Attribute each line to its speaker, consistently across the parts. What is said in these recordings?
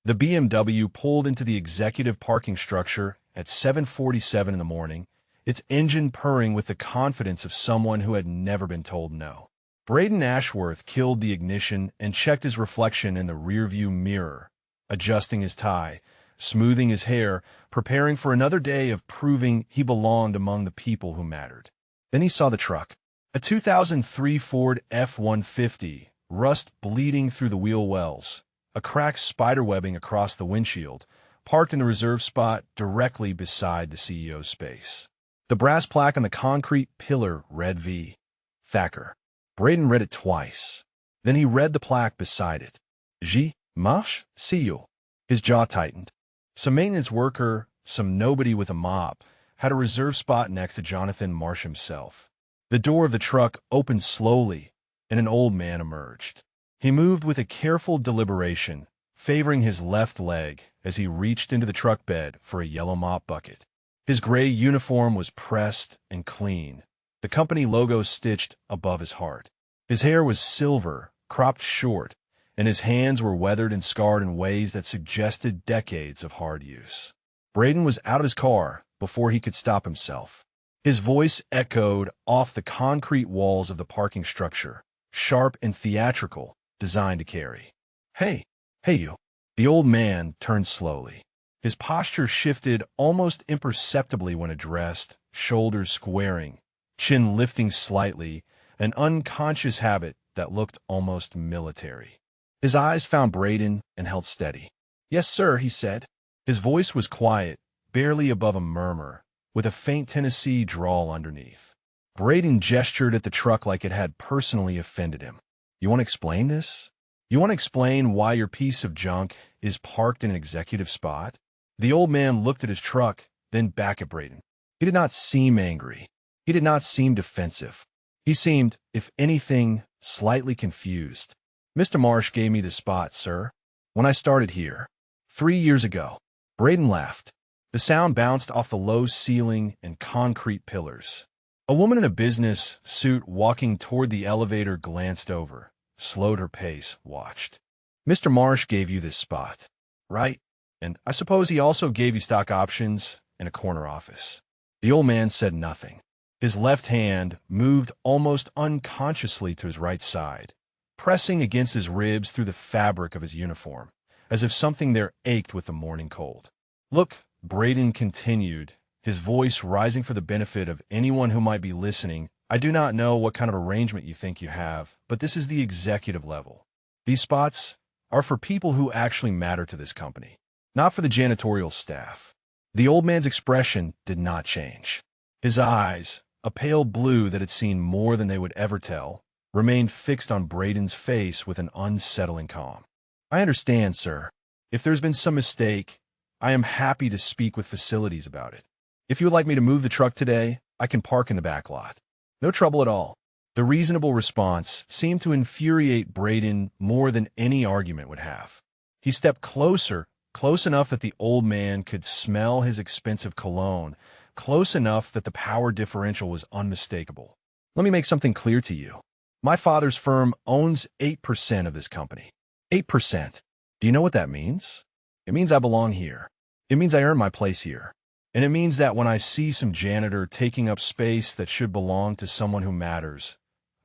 Speaker 1: The BMW pulled into the executive parking structure at 7:47 in the morning, its engine purring with the confidence of someone who had never been told no. Braden Ashworth killed the ignition and checked his reflection in the rearview mirror, adjusting his tie, smoothing his hair, preparing for another day of proving he belonged among the people who mattered. Then he saw the truck, a 2003 Ford F-150, rust bleeding through the wheel wells, a cracked spiderwebbing across the windshield, parked in the reserve spot directly beside the CEO's space. The brass plaque on the concrete pillar read V. Thacker. Braden read it twice. Then he read the plaque beside it. Je marche, CEO. His jaw tightened. Some maintenance worker, some nobody with a mop, had a reserve spot next to Jonathan Marsh himself. The door of the truck opened slowly, and an old man emerged. He moved with a careful deliberation, favoring his left leg as he reached into the truck bed for a yellow mop bucket. His gray uniform was pressed and clean, the company logo stitched above his heart. His hair was silver, cropped short, and his hands were weathered and scarred in ways that suggested decades of hard use. Braden was out of his car before he could stop himself. His voice echoed off the concrete walls of the parking structure, sharp and theatrical, designed to carry. Hey you. The old man turned slowly. His posture shifted almost imperceptibly when addressed, shoulders squaring, chin lifting slightly, an unconscious habit that looked almost military. His eyes found Braden and held steady. "Yes, sir," he said. His voice was quiet, barely above a murmur, with a faint Tennessee drawl underneath. Braden gestured at the truck like it had personally offended him. "You want to explain this? You want to explain why your piece of junk is parked in an executive spot?" The old man looked at his truck, then back at Braden. He did not seem angry. He did not seem defensive. He seemed, if anything, slightly confused. "Mr. Marsh gave me the spot, sir, when I started here, 3 years ago." Braden laughed. The sound bounced off the low ceiling and concrete pillars. A woman in a business suit walking toward the elevator glanced over, slowed her pace, watched. "Mr. Marsh gave you this spot, right? And I suppose he also gave you stock options and a corner office." The old man said nothing. His left hand moved almost unconsciously to his right side, pressing against his ribs through the fabric of his uniform, as if something there ached with the morning cold. "Look," Braden continued, his voice rising for the benefit of anyone who might be listening, "I do not know what kind of arrangement you think you have, but this is the executive level. These spots are for people who actually matter to this company, not for the janitorial staff." The old man's expression did not change. His eyes, a pale blue that had seen more than they would ever tell, remained fixed on Braden's face with an unsettling calm. "I understand, sir. If there's been some mistake, I am happy to speak with facilities about it. If you would like me to move the truck today, I can park in the back lot. No trouble at all." The reasonable response seemed to infuriate Braden more than any argument would have. He stepped closer, close enough that the old man could smell his expensive cologne, close enough that the power differential was unmistakable. "Let me make something clear to you. My father's firm owns 8% of this company. 8%. Do you know what that means? It means I belong here. It means I earn my place here. And it means that when I see some janitor taking up space that should belong to someone who matters,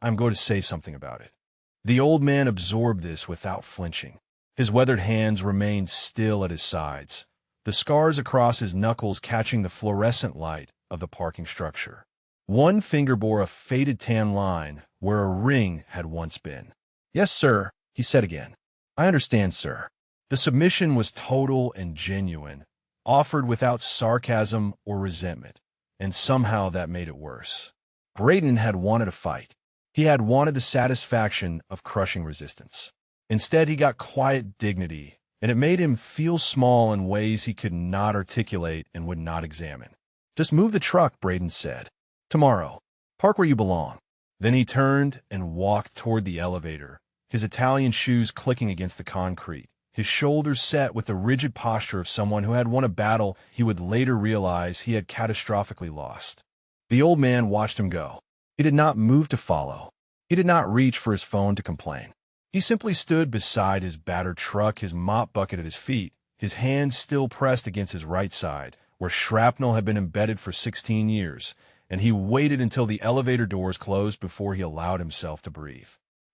Speaker 1: I'm going to say something about it." The old man absorbed this without flinching. His weathered hands remained still at his sides, the scars across his knuckles catching the fluorescent light of the parking structure. One finger bore a faded tan line where a ring had once been. "Yes, sir," he said again. "I understand, sir." The submission was total and genuine, offered without sarcasm or resentment, and somehow that made it worse. Braden had wanted a fight. He had wanted the satisfaction of crushing resistance. Instead, he got quiet dignity, and it made him feel small in ways he could not articulate and would not examine. "Just move the truck," Braden said. "Tomorrow. Park where you belong." Then he turned and walked toward the elevator, his Italian shoes clicking against the concrete, his shoulders set with the rigid posture of someone who had won a battle he would later realize he had catastrophically lost. The old man watched him go. He did not move to follow. He did not reach for his phone to complain. He simply stood beside his battered truck, his mop bucket at his feet, his hand still pressed against his right side, where shrapnel had been embedded for 16 years, and he waited until the elevator doors closed before he allowed himself to breathe.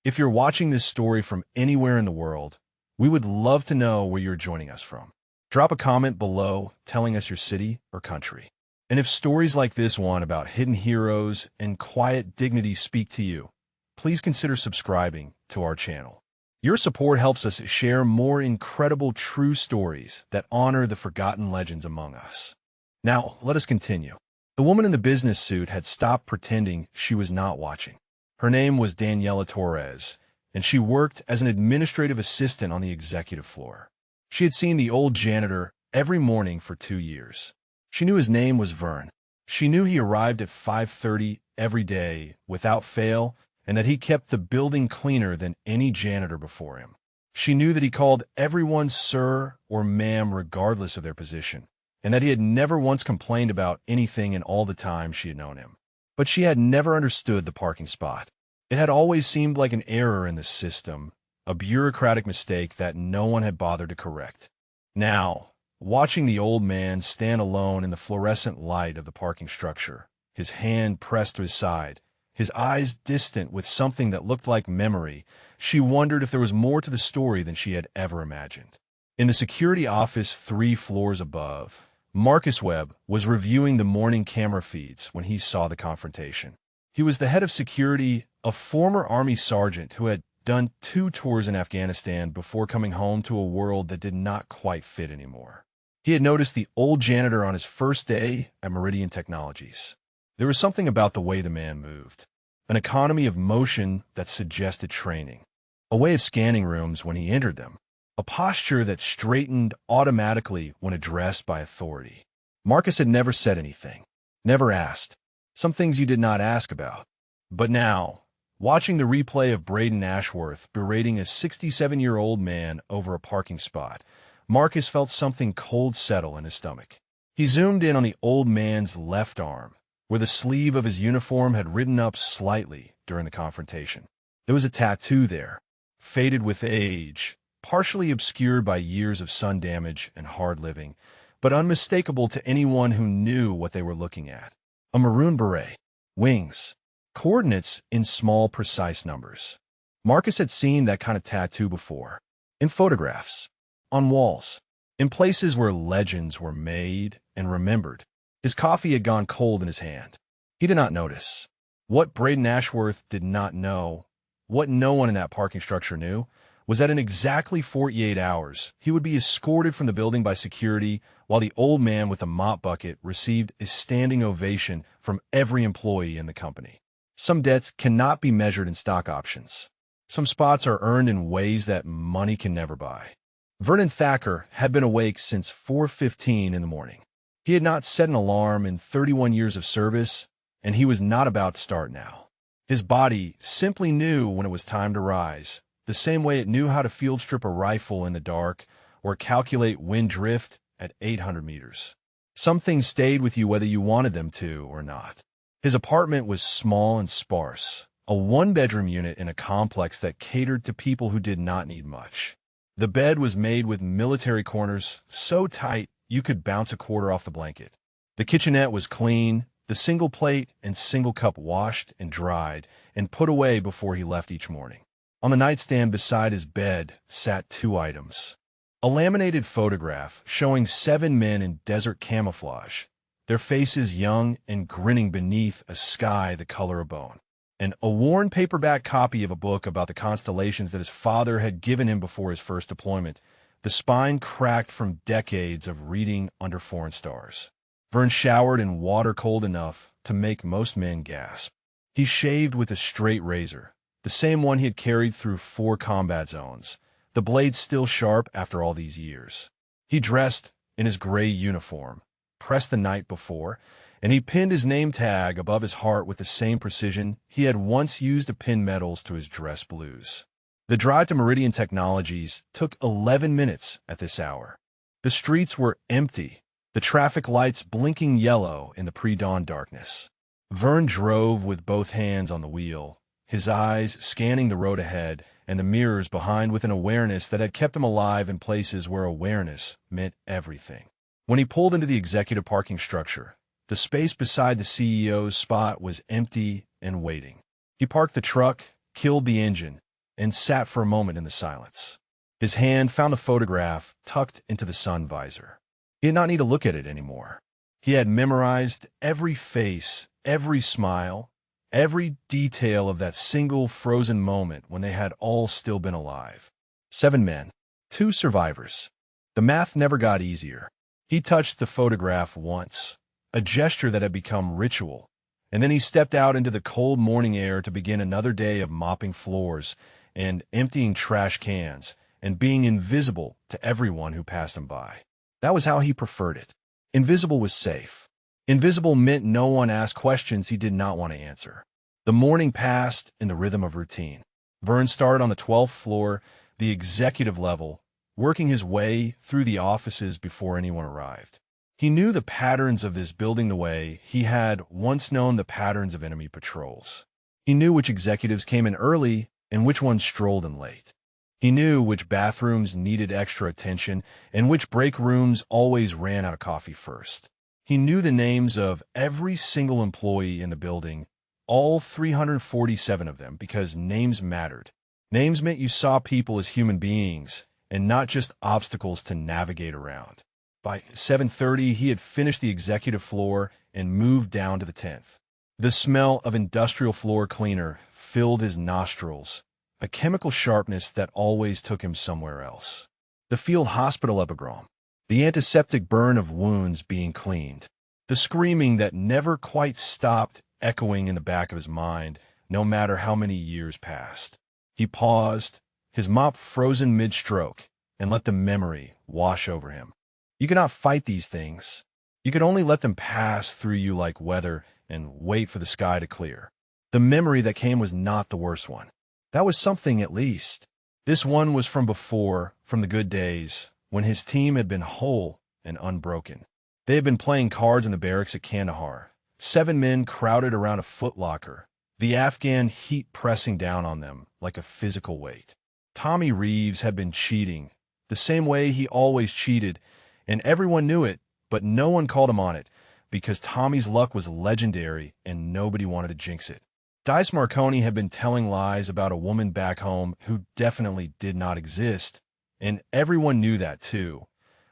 Speaker 1: If you're watching this story from anywhere in the world, we would love to know where you're joining us from. Drop a comment below telling us your city or country. And if stories like this one about hidden heroes and quiet dignity speak to you, please consider subscribing to our channel. Your support helps us share more incredible true stories that honor the forgotten legends among us. Now, let us continue. The woman in the business suit had stopped pretending she was not watching. Her name was Daniela Torres, and she worked as an administrative assistant on the executive floor. She had seen the old janitor every morning for 2 years. She knew his name was Vern. She knew he arrived at 5:30 every day without fail, and that he kept the building cleaner than any janitor before him. She knew that he called everyone sir or ma'am regardless of their position, and that he had never once complained about anything in all the time she had known him. But she had never understood the parking spot. It had always seemed like an error in the system, a bureaucratic mistake that no one had bothered to correct. Now, watching the old man stand alone in the fluorescent light of the parking structure, his hand pressed to his side, his eyes distant with something that looked like memory, she wondered if there was more to the story than she had ever imagined. In the security office 3 floors above, Marcus Webb was reviewing the morning camera feeds when he saw the confrontation. He was the head of security, a former Army sergeant who had done 2 tours in Afghanistan before coming home to a world that did not quite fit anymore. He had noticed the old janitor on his first day at Meridian Technologies. There was something about the way the man moved, an economy of motion that suggested training, a way of scanning rooms when he entered them, a posture that straightened automatically when addressed by authority. Marcus had never said anything, never asked. Some things you did not ask about. But now, watching the replay of Braden Ashworth berating a 67-year-old man over a parking spot, Marcus felt something cold settle in his stomach. He zoomed in on the old man's left arm, where the sleeve of his uniform had ridden up slightly during the confrontation. There was a tattoo there, faded with age, partially obscured by years of sun damage and hard living, but unmistakable to anyone who knew what they were looking at. A maroon beret, wings, coordinates in small, precise numbers. Marcus had seen that kind of tattoo before, in photographs, on walls, in places where legends were made and remembered. His coffee had gone cold in his hand. He did not notice. What Braden Ashworth did not know, what no one in that parking structure knew, was that in exactly 48 hours, he would be escorted from the building by security while the old man with the mop bucket received a standing ovation from every employee in the company. Some debts cannot be measured in stock options. Some spots are earned in ways that money can never buy. Vernon Thacker had been awake since 4:15 in the morning. He had not set an alarm in 31 years of service, and he was not about to start now. His body simply knew when it was time to rise, the same way it knew how to field strip a rifle in the dark or calculate wind drift at 800 meters. Some things stayed with you whether you wanted them to or not. His apartment was small and sparse, a 1-bedroom unit in a complex that catered to people who did not need much. The bed was made with military corners so tight you could bounce a quarter off the blanket. The kitchenette was clean, the single plate and single cup washed and dried and put away before he left each morning. On the nightstand beside his bed sat 2 items. A laminated photograph showing 7 men in desert camouflage, their faces young and grinning beneath a sky the color of bone, and a worn paperback copy of a book about the constellations that his father had given him before his first deployment, the spine cracked from decades of reading under foreign stars. Vern showered in water cold enough to make most men gasp. He shaved with a straight razor, the same one he had carried through 4 combat zones, the blade still sharp after all these years. He dressed in his gray uniform, pressed the night before, and he pinned his name tag above his heart with the same precision he had once used to pin medals to his dress blues. The drive to Meridian Technologies took 11 minutes at this hour. The streets were empty, the traffic lights blinking yellow in the pre-dawn darkness. Vern drove with both hands on the wheel, his eyes scanning the road ahead and the mirrors behind with an awareness that had kept him alive in places where awareness meant everything. When he pulled into the executive parking structure, the space beside the CEO's spot was empty and waiting. He parked the truck, killed the engine, and sat for a moment in the silence. His hand found a photograph tucked into the sun visor. He did not need to look at it anymore. He had memorized every face, every smile, every detail of that single frozen moment when they had all still been alive. 7 men, 2 survivors. The math never got easier. He touched the photograph once, a gesture that had become ritual, and then he stepped out into the cold morning air to begin another day of mopping floors and emptying trash cans and being invisible to everyone who passed him by. That was how he preferred it. Invisible was safe. Invisible meant no one asked questions he did not want to answer. The morning passed in the rhythm of routine. Vern started on the 12th floor, the executive level, working his way through the offices before anyone arrived. He knew the patterns of this building the way he had once known the patterns of enemy patrols. He knew which executives came in early and which ones strolled in late. He knew which bathrooms needed extra attention and which break rooms always ran out of coffee first. He knew the names of every single employee in the building, all 347 of them, because names mattered. Names meant you saw people as human beings and not just obstacles to navigate around. By 7:30, he had finished the executive floor and moved down to the 10th. The smell of industrial floor cleaner filled his nostrils, a chemical sharpness that always took him somewhere else. The field hospital epigram, the antiseptic burn of wounds being cleaned, the screaming that never quite stopped echoing in the back of his mind, no matter how many years passed. He paused, his mop frozen mid-stroke, and let the memory wash over him. You could not fight these things. You could only let them pass through you like weather and wait for the sky to clear. The memory that came was not the worst one. That was something at least. This one was from before, from the good days, when his team had been whole and unbroken. They had been playing cards in the barracks at Kandahar. 7 men crowded around a footlocker, the Afghan heat pressing down on them like a physical weight. Tommy Reeves had been cheating, the same way he always cheated, and everyone knew it, but no one called him on it, because Tommy's luck was legendary and nobody wanted to jinx it. Dice Marconi had been telling lies about a woman back home who definitely did not exist, and everyone knew that too,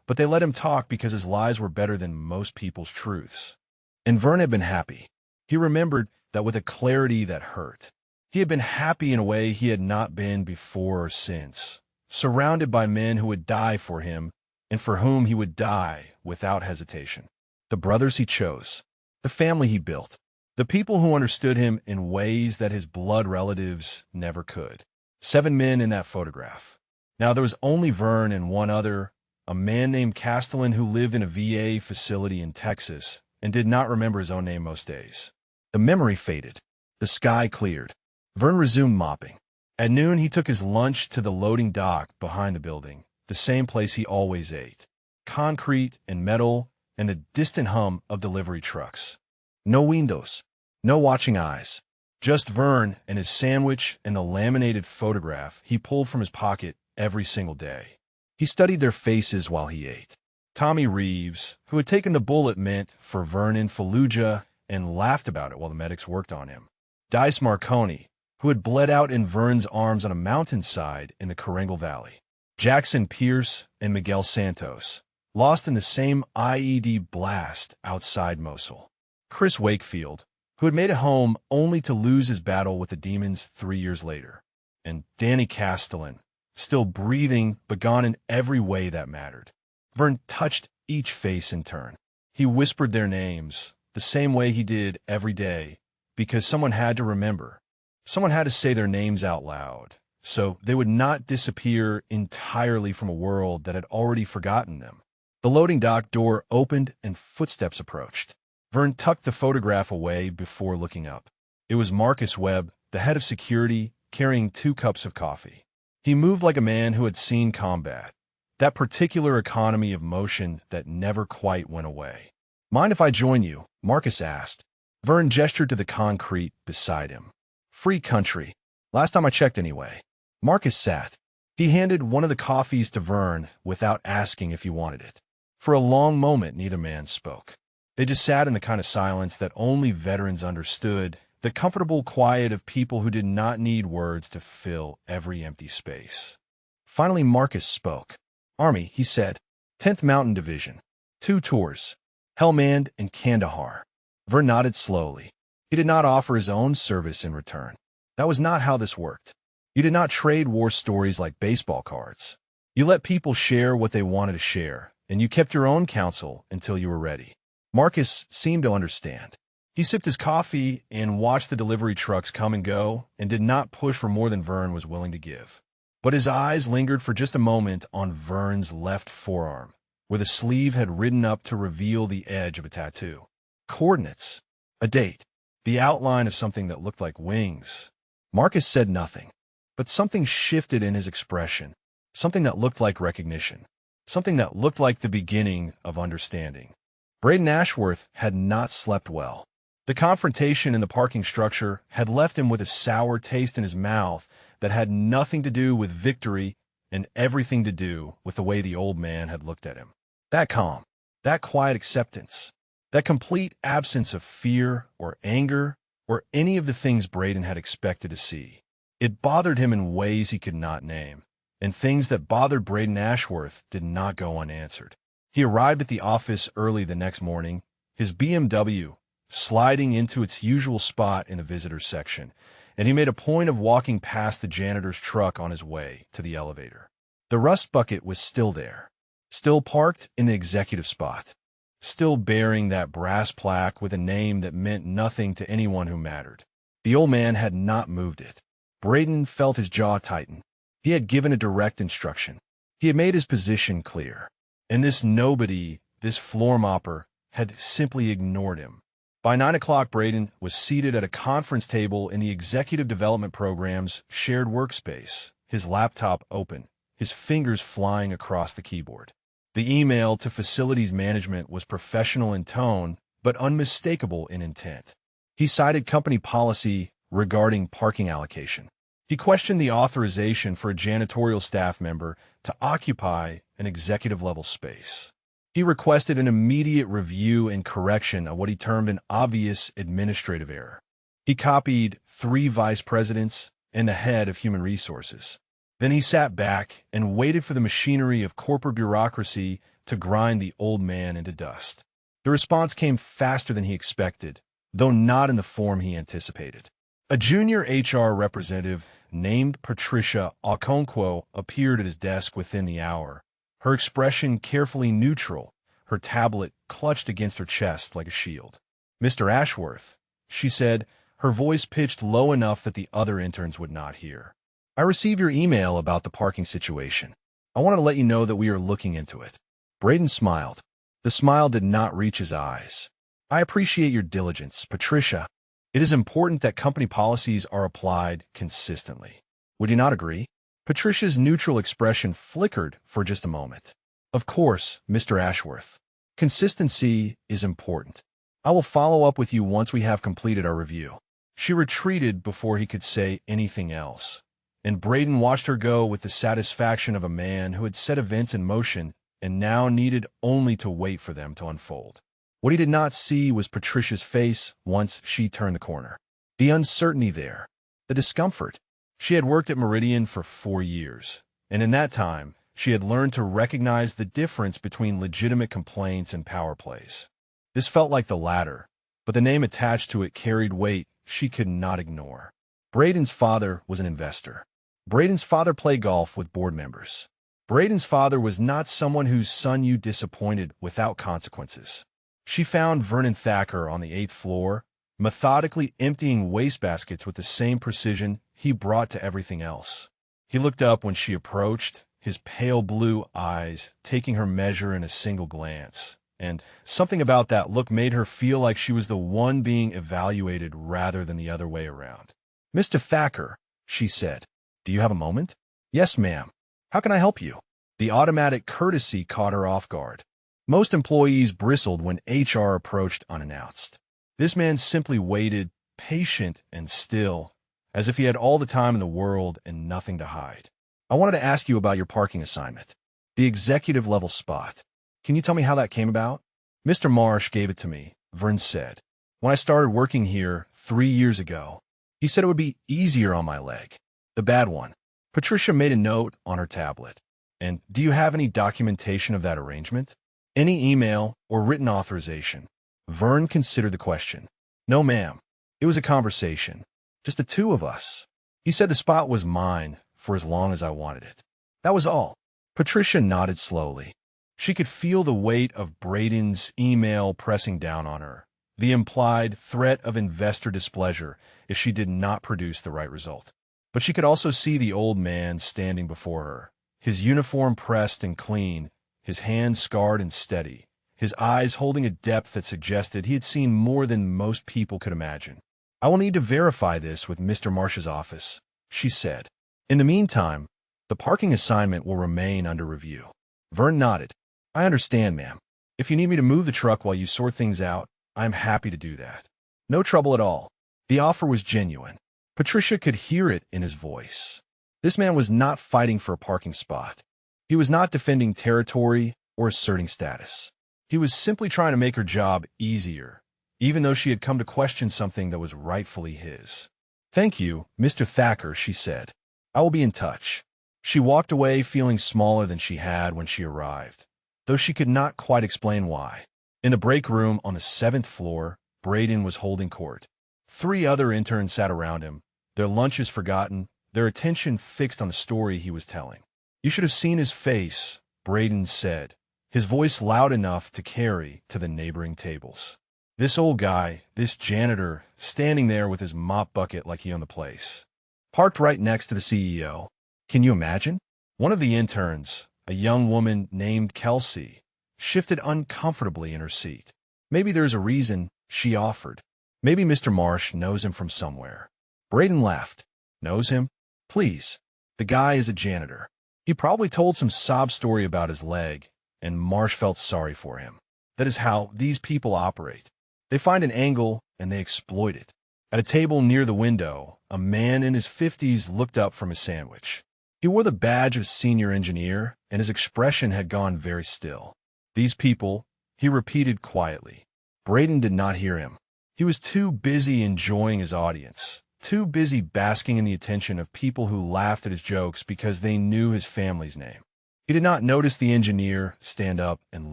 Speaker 1: but they let him talk because his lies were better than most people's truths. And Vern had been happy. He remembered that with a clarity that hurt. He had been happy in a way he had not been before or since, surrounded by men who would die for him and for whom he would die without hesitation. The brothers he chose, the family he built, the people who understood him in ways that his blood relatives never could. 7 men in that photograph. Now there was only Vern and one other, a man named Castellan who lived in a VA facility in Texas and did not remember his own name most days. The memory faded. The sky cleared. Vern resumed mopping. At noon, he took his lunch to the loading dock behind the building, the same place he always ate. Concrete and metal and the distant hum of delivery trucks. No windows, no watching eyes. Just Vern and his sandwich and the laminated photograph he pulled from his pocket every single day. He studied their faces while he ate. Tommy Reeves, who had taken the bullet meant for Vern in Fallujah and laughed about it while the medics worked on him. Dice Marconi, who had bled out in Vern's arms on a mountainside in the Karengal Valley. Jackson Pierce and Miguel Santos, lost in the same IED blast outside Mosul. Chris Wakefield, who had made it home only to lose his battle with the demons 3 years later. And Danny Castellan, still breathing but gone in every way that mattered. Vern touched each face in turn. He whispered their names, the same way he did every day, because someone had to remember. Someone had to say their names out loud, so they would not disappear entirely from a world that had already forgotten them. The loading dock door opened and footsteps approached. Vern tucked the photograph away before looking up. It was Marcus Webb, the head of security, carrying 2 cups of coffee. He moved like a man who had seen combat, that particular economy of motion that never quite went away. "Mind if I join you?" Marcus asked. Vern gestured to the concrete beside him. "Free country. Last time I checked anyway." Marcus sat. He handed one of the coffees to Vern without asking if he wanted it. For a long moment, neither man spoke. They just sat in the kind of silence that only veterans understood, the comfortable quiet of people who did not need words to fill every empty space. Finally, Marcus spoke. "Army," he said. 10th Mountain Division. 2 tours. Helmand and Kandahar. Vern nodded slowly. He did not offer his own service in return. That was not how this worked. You did not trade war stories like baseball cards. You let people share what they wanted to share, and you kept your own counsel until you were ready. Marcus seemed to understand. He sipped his coffee and watched the delivery trucks come and go, and did not push for more than Vern was willing to give. But his eyes lingered for just a moment on Vern's left forearm, where the sleeve had ridden up to reveal the edge of a tattoo. Coordinates. A date. The outline of something that looked like wings. Marcus said nothing, but something shifted in his expression, something that looked like recognition, something that looked like the beginning of understanding. Braden Ashworth had not slept well. The confrontation in the parking structure had left him with a sour taste in his mouth that had nothing to do with victory and everything to do with the way the old man had looked at him. That calm, that quiet acceptance, that complete absence of fear or anger or any of the things Braden had expected to see. It bothered him in ways he could not name, and things that bothered Braden Ashworth did not go unanswered. He arrived at the office early the next morning, his BMW sliding into its usual spot in the visitors section, and he made a point of walking past the janitor's truck on his way to the elevator. The rust bucket was still there, still parked in the executive spot, still bearing that brass plaque with a name that meant nothing to anyone who mattered. The old man had not moved it. Braden felt his jaw tighten. He had given a direct instruction. He had made his position clear. And this nobody, this floor mopper, had simply ignored him. By 9 o'clock, Braden was seated at a conference table in the Executive Development Program's shared workspace, his laptop open, his fingers flying across the keyboard. The email to facilities management was professional in tone, but unmistakable in intent. He cited company policy regarding parking allocation. He questioned the authorization for a janitorial staff member to occupy an executive-level space. He requested an immediate review and correction of what he termed an obvious administrative error. He copied 3 vice presidents and the head of human resources. Then he sat back and waited for the machinery of corporate bureaucracy to grind the old man into dust. The response came faster than he expected, though not in the form he anticipated. A junior HR representative named Patricia Okonkwo appeared at his desk within the hour, her expression carefully neutral, her tablet clutched against her chest like a shield. "Mr. Ashworth," she said, her voice pitched low enough that the other interns would not hear. "I received your email about the parking situation. I wanted to let you know that we are looking into it." Braden smiled. The smile did not reach his eyes. "I appreciate your diligence, Patricia. It is important that company policies are applied consistently. Would you not agree?" Patricia's neutral expression flickered for just a moment. "Of course, Mr. Ashworth. Consistency is important. I will follow up with you once we have completed our review." She retreated before he could say anything else, and Braden watched her go with the satisfaction of a man who had set events in motion and now needed only to wait for them to unfold. What he did not see was Patricia's face once she turned the corner. The uncertainty there, the discomfort. She had worked at Meridian for 4 years, and in that time, she had learned to recognize the difference between legitimate complaints and power plays. This felt like the latter, but the name attached to it carried weight she could not ignore. Braden's father was an investor. Braden's father played golf with board members. Braden's father was not someone whose son you disappointed without consequences. She found Vernon Thacker on the 8th floor, methodically emptying wastebaskets with the same precision he brought to everything else. He looked up when she approached, his pale blue eyes taking her measure in a single glance, and something about that look made her feel like she was the one being evaluated rather than the other way around. "Mr. Thacker," she said, "do you have a moment?" "Yes, ma'am. How can I help you?" The automatic courtesy caught her off guard. Most employees bristled when HR approached unannounced. This man simply waited, patient and still, as if he had all the time in the world and nothing to hide. I wanted to ask you about your parking assignment. The executive level spot. Can you tell me how that came about? Mr. Marsh gave it to me, Vern said. When I started working here 3 years ago, he said it would be easier on my leg. The bad one. Patricia made a note on her tablet. And do you have any documentation of that arrangement? Any email or written authorization? Vern considered the question. No, ma'am. It was a conversation. Just the two of us. He said the spot was mine for as long as I wanted it. That was all. Patricia nodded slowly. She could feel the weight of Braden's email pressing down on her, the implied threat of investor displeasure if she did not produce the right result. But she could also see the old man standing before her, his uniform pressed and clean, his hands scarred and steady, his eyes holding a depth that suggested he had seen more than most people could imagine. I will need to verify this with Mr. Marsh's office, she said. In the meantime, the parking assignment will remain under review. Vern nodded. I understand, ma'am. If you need me to move the truck while you sort things out, I'm happy to do that. No trouble at all. The offer was genuine. Patricia could hear it in his voice. This man was not fighting for a parking spot. He was not defending territory or asserting status. He was simply trying to make her job easier, even though she had come to question something that was rightfully his. Thank you, Mr. Thacker, she said. I will be in touch. She walked away feeling smaller than she had when she arrived, though she could not quite explain why. In the break room on the 7th floor, Braden was holding court. 3 other interns sat around him, their lunches forgotten, their attention fixed on the story he was telling. You should have seen his face, Braden said, his voice loud enough to carry to the neighboring tables. This old guy, this janitor, standing there with his mop bucket like he owned the place. Parked right next to the CEO. Can you imagine? One of the interns, a young woman named Kelsey, shifted uncomfortably in her seat. Maybe there's a reason, she offered. Maybe Mr. Marsh knows him from somewhere. Braden laughed. Knows him? Please. The guy is a janitor. He probably told some sob story about his leg, and Marsh felt sorry for him. That is how these people operate. They find an angle, and they exploit it. At a table near the window, a man in his 50s looked up from his sandwich. He wore the badge of senior engineer, and his expression had gone very still. These people, he repeated quietly. Braden did not hear him. He was too busy enjoying his audience, too busy basking in the attention of people who laughed at his jokes because they knew his family's name. He did not notice the engineer stand up and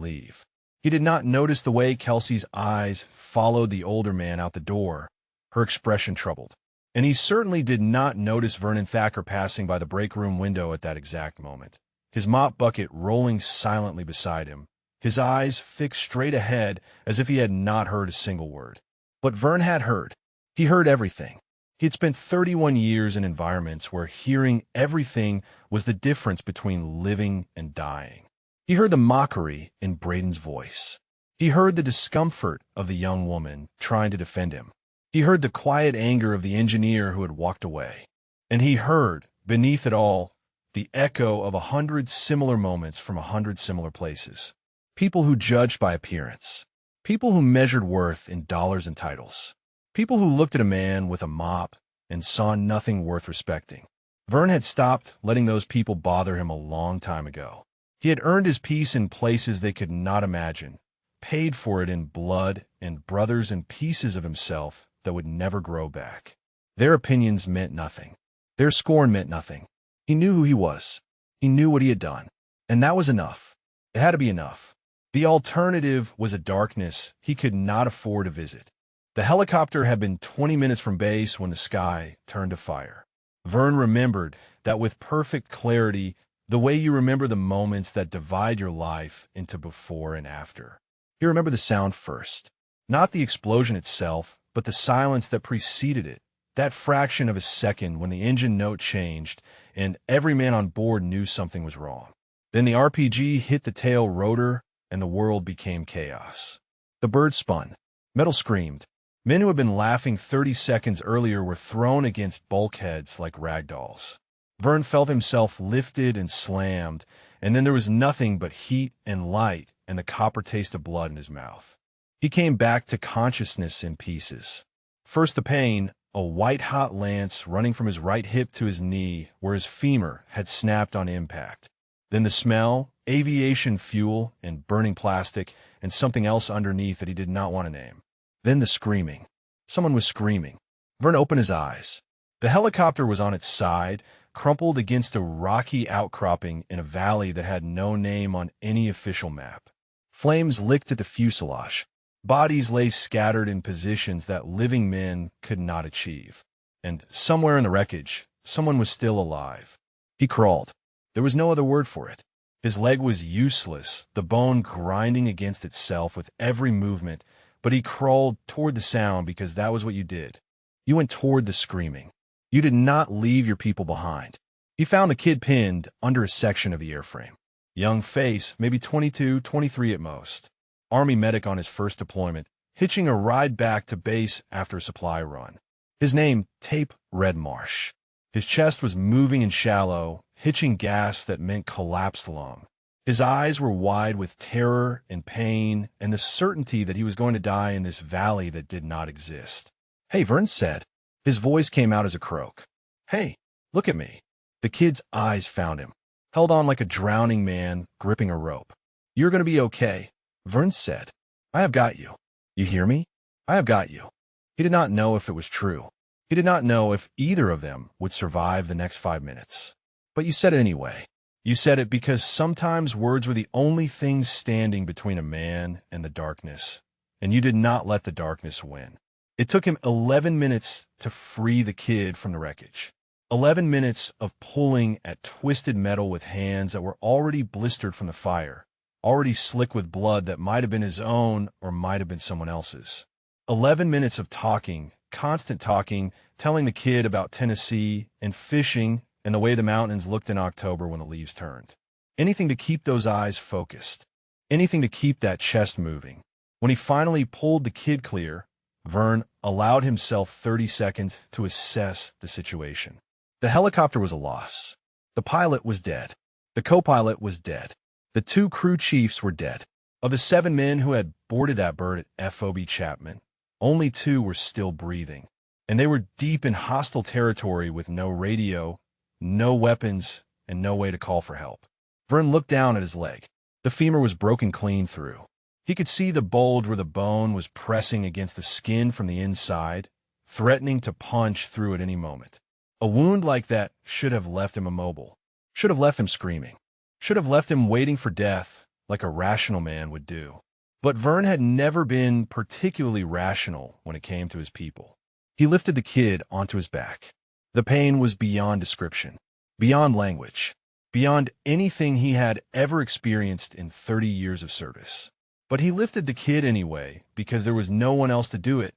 Speaker 1: leave. He did not notice the way Kelsey's eyes followed the older man out the door, her expression troubled. And he certainly did not notice Vernon Thacker passing by the break room window at that exact moment, his mop bucket rolling silently beside him, his eyes fixed straight ahead as if he had not heard a single word. But Vern had heard. He heard everything. He had spent 31 years in environments where hearing everything was the difference between living and dying. He heard the mockery in Braden's voice. He heard the discomfort of the young woman trying to defend him. He heard the quiet anger of the engineer who had walked away. And he heard, beneath it all, the echo of 100 similar moments from 100 similar places. People who judged by appearance. People who measured worth in dollars and titles. People who looked at a man with a mop and saw nothing worth respecting. Vern had stopped letting those people bother him a long time ago. He had earned his peace in places they could not imagine, paid for it in blood and brothers and pieces of himself that would never grow back. Their opinions meant nothing. Their scorn meant nothing. He knew who he was. He knew what he had done. And that was enough. It had to be enough. The alternative was a darkness he could not afford to visit. The helicopter had been 20 minutes from base when the sky turned to fire. Vern remembered that with perfect clarity, the way you remember the moments that divide your life into before and after. He remembered the sound first. Not the explosion itself, but the silence that preceded it. That fraction of a second when the engine note changed and every man on board knew something was wrong. Then the RPG hit the tail rotor and the world became chaos. The bird spun. Metal screamed. Men who had been laughing 30 seconds earlier were thrown against bulkheads like rag dolls. Vern felt himself lifted and slammed, and then there was nothing but heat and light and the copper taste of blood in his mouth. He came back to consciousness in pieces. First the pain, a white-hot lance running from his right hip to his knee where his femur had snapped on impact. Then the smell, aviation fuel, and burning plastic, and something else underneath that he did not want to name. Then the screaming. Someone was screaming. Vern opened his eyes. The helicopter was on its side, crumpled against a rocky outcropping in a valley that had no name on any official map. Flames licked at the fuselage. Bodies lay scattered in positions that living men could not achieve. And somewhere in the wreckage, someone was still alive. He crawled. There was no other word for it. His leg was useless, the bone grinding against itself with every movement, but he crawled toward the sound because that was what you did. You went toward the screaming. You did not leave your people behind. He found the kid pinned under a section of the airframe. Young face, maybe 22, 23 at most. Army medic on his first deployment, hitching a ride back to base after a supply run. His name, Tape Redmarsh. His chest was moving and shallow, hitching gasps that meant collapsed lung. His eyes were wide with terror and pain and the certainty that he was going to die in this valley that did not exist. "Hey," Vern said. His voice came out as a croak. "Hey, look at me." The kid's eyes found him, held on like a drowning man gripping a rope. "You're going to be okay," Vern said. "I have got you. You hear me? I have got you." He did not know if it was true. He did not know if either of them would survive the next 5 minutes. But you said it anyway. You said it because sometimes words were the only things standing between a man and the darkness, and you did not let the darkness win. It took him 11 minutes to free the kid from the wreckage. 11 minutes of pulling at twisted metal with hands that were already blistered from the fire, already slick with blood that might have been his own or might have been someone else's. 11 minutes of talking, constant talking, telling the kid about Tennessee and fishing and the way the mountains looked in October when the leaves turned. Anything to keep those eyes focused. Anything to keep that chest moving. When he finally pulled the kid clear, Vern allowed himself 30 seconds to assess the situation. The helicopter was a loss. The pilot was dead. The co-pilot was dead. The 2 crew chiefs were dead. Of the 7 men who had boarded that bird at FOB Chapman, only 2 were still breathing. And they were deep in hostile territory with no radio, no weapons, and no way to call for help. Vern looked down at his leg. The femur was broken clean through. He could see the bulge where the bone was pressing against the skin from the inside, threatening to punch through at any moment. A wound like that should have left him immobile, should have left him screaming, should have left him waiting for death like a rational man would do. But Vern had never been particularly rational when it came to his people. He lifted the kid onto his back. The pain was beyond description, beyond language, beyond anything he had ever experienced in 30 years of service. But he lifted the kid anyway because there was no one else to do it,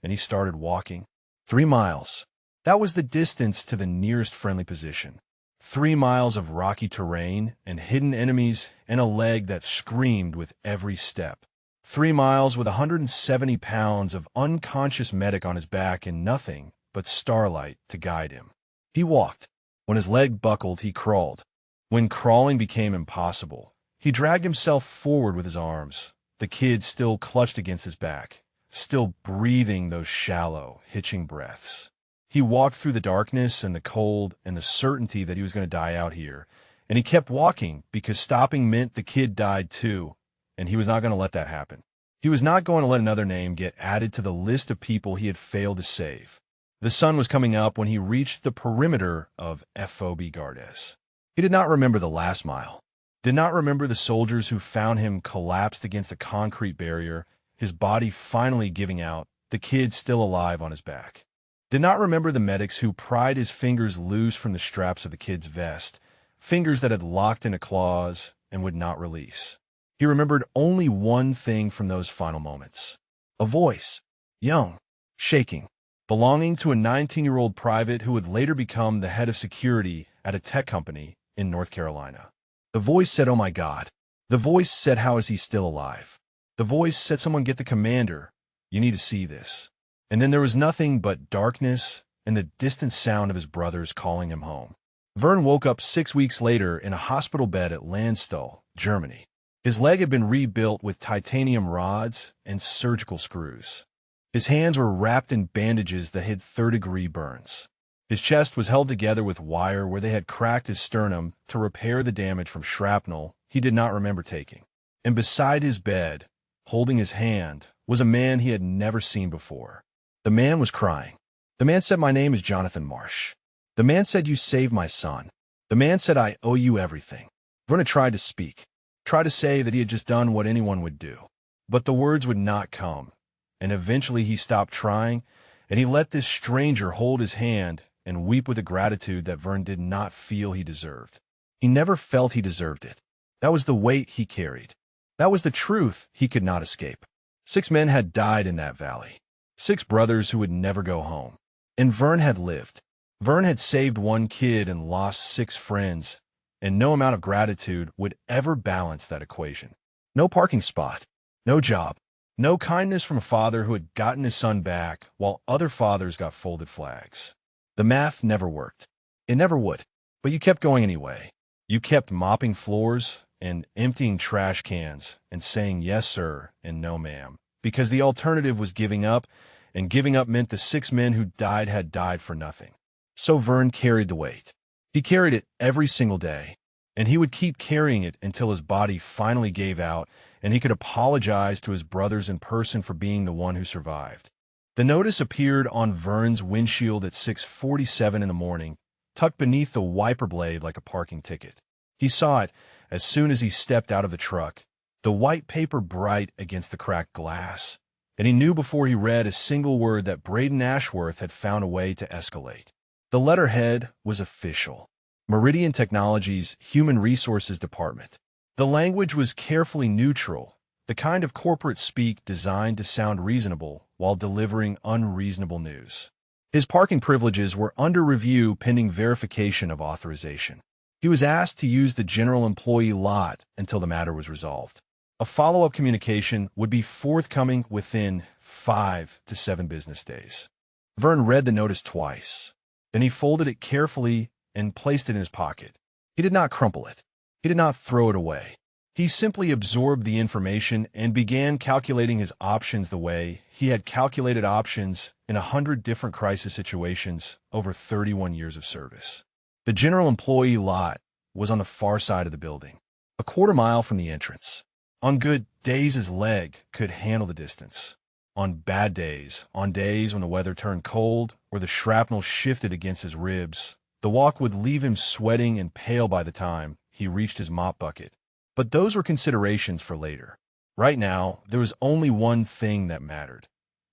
Speaker 1: and he started walking. 3 miles. That was the distance to the nearest friendly position. 3 miles of rocky terrain and hidden enemies and a leg that screamed with every step. 3 miles with 170 pounds of unconscious medic on his back and nothing but starlight to guide him. He walked. When his leg buckled, he crawled. When crawling became impossible, he dragged himself forward with his arms, the kid still clutched against his back, still breathing those shallow, hitching breaths. He walked through the darkness and the cold and the certainty that he was going to die out here, and he kept walking because stopping meant the kid died too, and he was not going to let that happen. He was not going to let another name get added to the list of people he had failed to save. The sun was coming up when he reached the perimeter of FOB Gardes. He did not remember the last mile, did not remember the soldiers who found him collapsed against a concrete barrier, his body finally giving out, the kid still alive on his back. Did not remember the medics who pried his fingers loose from the straps of the kid's vest, fingers that had locked into claws and would not release. He remembered only one thing from those final moments. A voice, young, shaking, belonging to a 19-year-old private who would later become the head of security at a tech company in North Carolina. The voice said, "Oh my God." The voice said, "How is he still alive?" The voice said, "Someone get the commander. You need to see this." And then there was nothing but darkness and the distant sound of his brothers calling him home. Vern woke up 6 weeks later in a hospital bed at Landstuhl, Germany. His leg had been rebuilt with titanium rods and surgical screws. His hands were wrapped in bandages that hid third-degree burns. His chest was held together with wire where they had cracked his sternum to repair the damage from shrapnel he did not remember taking. And beside his bed, holding his hand, was a man he had never seen before. The man was crying. The man said, "My name is Jonathan Marsh." The man said, "You saved my son." The man said, "I owe you everything." Vernon tried to speak, tried to say that he had just done what anyone would do. But the words would not come, and eventually he stopped trying, and he let this stranger hold his hand and weep with a gratitude that Vern did not feel he deserved. He never felt he deserved it. That was the weight he carried. That was the truth he could not escape. 6 men had died in that valley. 6 brothers who would never go home. And Vern had lived. Vern had saved 1 kid and lost 6 friends, and no amount of gratitude would ever balance that equation. No parking spot, no job, no kindness from a father who had gotten his son back while other fathers got folded flags. The math never worked. It never would. But you kept going anyway. You kept mopping floors and emptying trash cans and saying yes, sir, and no, ma'am, because the alternative was giving up, and giving up meant the 6 men who died had died for nothing. So Vern carried the weight. He carried it every single day, and he would keep carrying it until his body finally gave out and he could apologize to his brothers in person for being the one who survived. The notice appeared on Vern's windshield at 6:47 in the morning, tucked beneath the wiper blade like a parking ticket. He saw it as soon as he stepped out of the truck, the white paper bright against the cracked glass, and he knew before he read a single word that Braden Ashworth had found a way to escalate. The letterhead was official. Meridian Technologies Human Resources Department. The language was carefully neutral, the kind of corporate speak designed to sound reasonable while delivering unreasonable news. His parking privileges were under review pending verification of authorization. He was asked to use the general employee lot until the matter was resolved. A follow-up communication would be forthcoming within 5 to 7 business days. Vern read the notice twice. Then he folded it carefully and placed it in his pocket. He did not crumple it. He did not throw it away. He simply absorbed the information and began calculating his options the way he had calculated options in 100 different crisis situations over 31 years of service. The general employee lot was on the far side of the building, a quarter mile from the entrance. On good days, his leg could handle the distance. On bad days, on days when the weather turned cold or the shrapnel shifted against his ribs, the walk would leave him sweating and pale by the time he reached his mop bucket. But those were considerations for later. Right now, there was only one thing that mattered.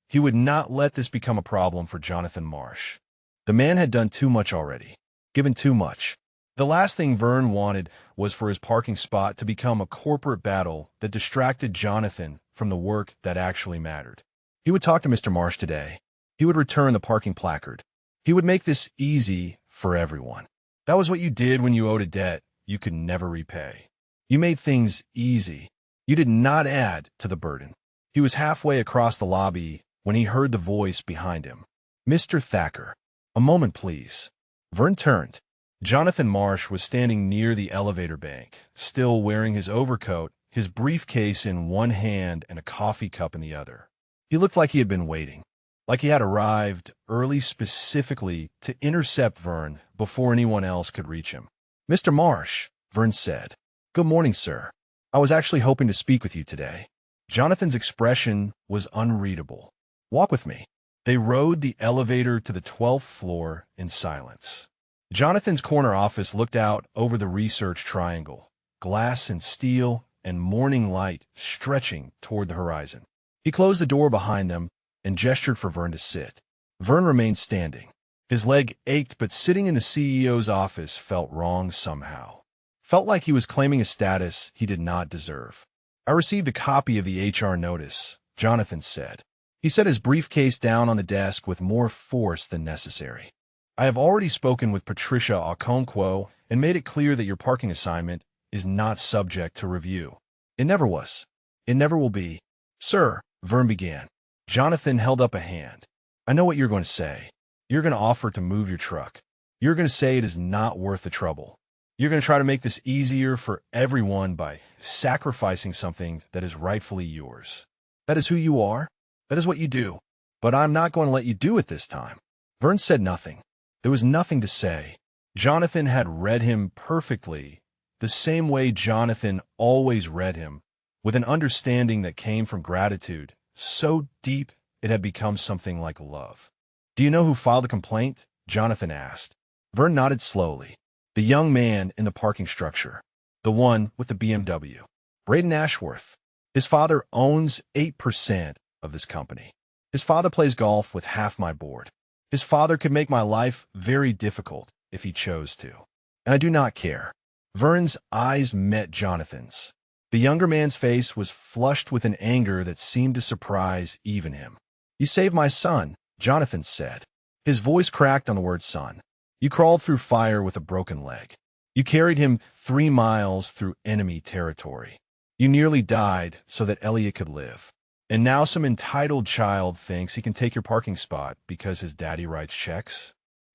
Speaker 1: He would not let this become a problem for Jonathan Marsh. The man had done too much already, given too much. The last thing Vern wanted was for his parking spot to become a corporate battle that distracted Jonathan from the work that actually mattered. He would talk to Mr. Marsh today. He would return the parking placard. He would make this easy for everyone. That was what you did when you owed a debt you could never repay. You made things easy. You did not add to the burden. He was halfway across the lobby when he heard the voice behind him. "Mr. Thacker, a moment, please." Vern turned. Jonathan Marsh was standing near the elevator bank, still wearing his overcoat, his briefcase in one hand and a coffee cup in the other. He looked like he had been waiting, like he had arrived early specifically to intercept Vern before anyone else could reach him. "Mr. Marsh," Vern said. "Good morning, sir. I was actually hoping to speak with you today." Jonathan's expression was unreadable. "Walk with me." They rode the elevator to the 12th floor in silence. Jonathan's corner office looked out over the research triangle, glass and steel and morning light stretching toward the horizon. He closed the door behind them and gestured for Vern to sit. Vern remained standing. His leg ached, but sitting in the CEO's office felt wrong somehow. Felt like he was claiming a status he did not deserve. "I received a copy of the HR notice," Jonathan said. He set his briefcase down on the desk with more force than necessary. "I have already spoken with Patricia Okonkwo and made it clear that your parking assignment is not subject to review. It never was. It never will be." "Sir," Vern began. Jonathan held up a hand. "I know what you're going to say. You're going to offer to move your truck. You're going to say it is not worth the trouble. You're going to try to make this easier for everyone by sacrificing something that is rightfully yours. That is who you are. That is what you do. but I'm not going to let you do it this time." Vern said nothing. There was nothing to say. Jonathan had read him perfectly, the same way Jonathan always read him, with an understanding that came from gratitude, so deep it had become something like love. "Do you know who filed the complaint?" Jonathan asked. Vern nodded slowly. "The young man in the parking structure. The one with the BMW. Braden Ashworth. His father owns 8% of this company. His father plays golf with half my board. His father could make my life very difficult if he chose to. And I do not care." Vern's eyes met Jonathan's. The younger man's face was flushed with an anger that seemed to surprise even him. "You saved my son," Jonathan said. His voice cracked on the word son. "You crawled through fire with a broken leg. You carried him 3 miles through enemy territory. You nearly died so that Elliot could live. And now some entitled child thinks he can take your parking spot because his daddy writes checks?"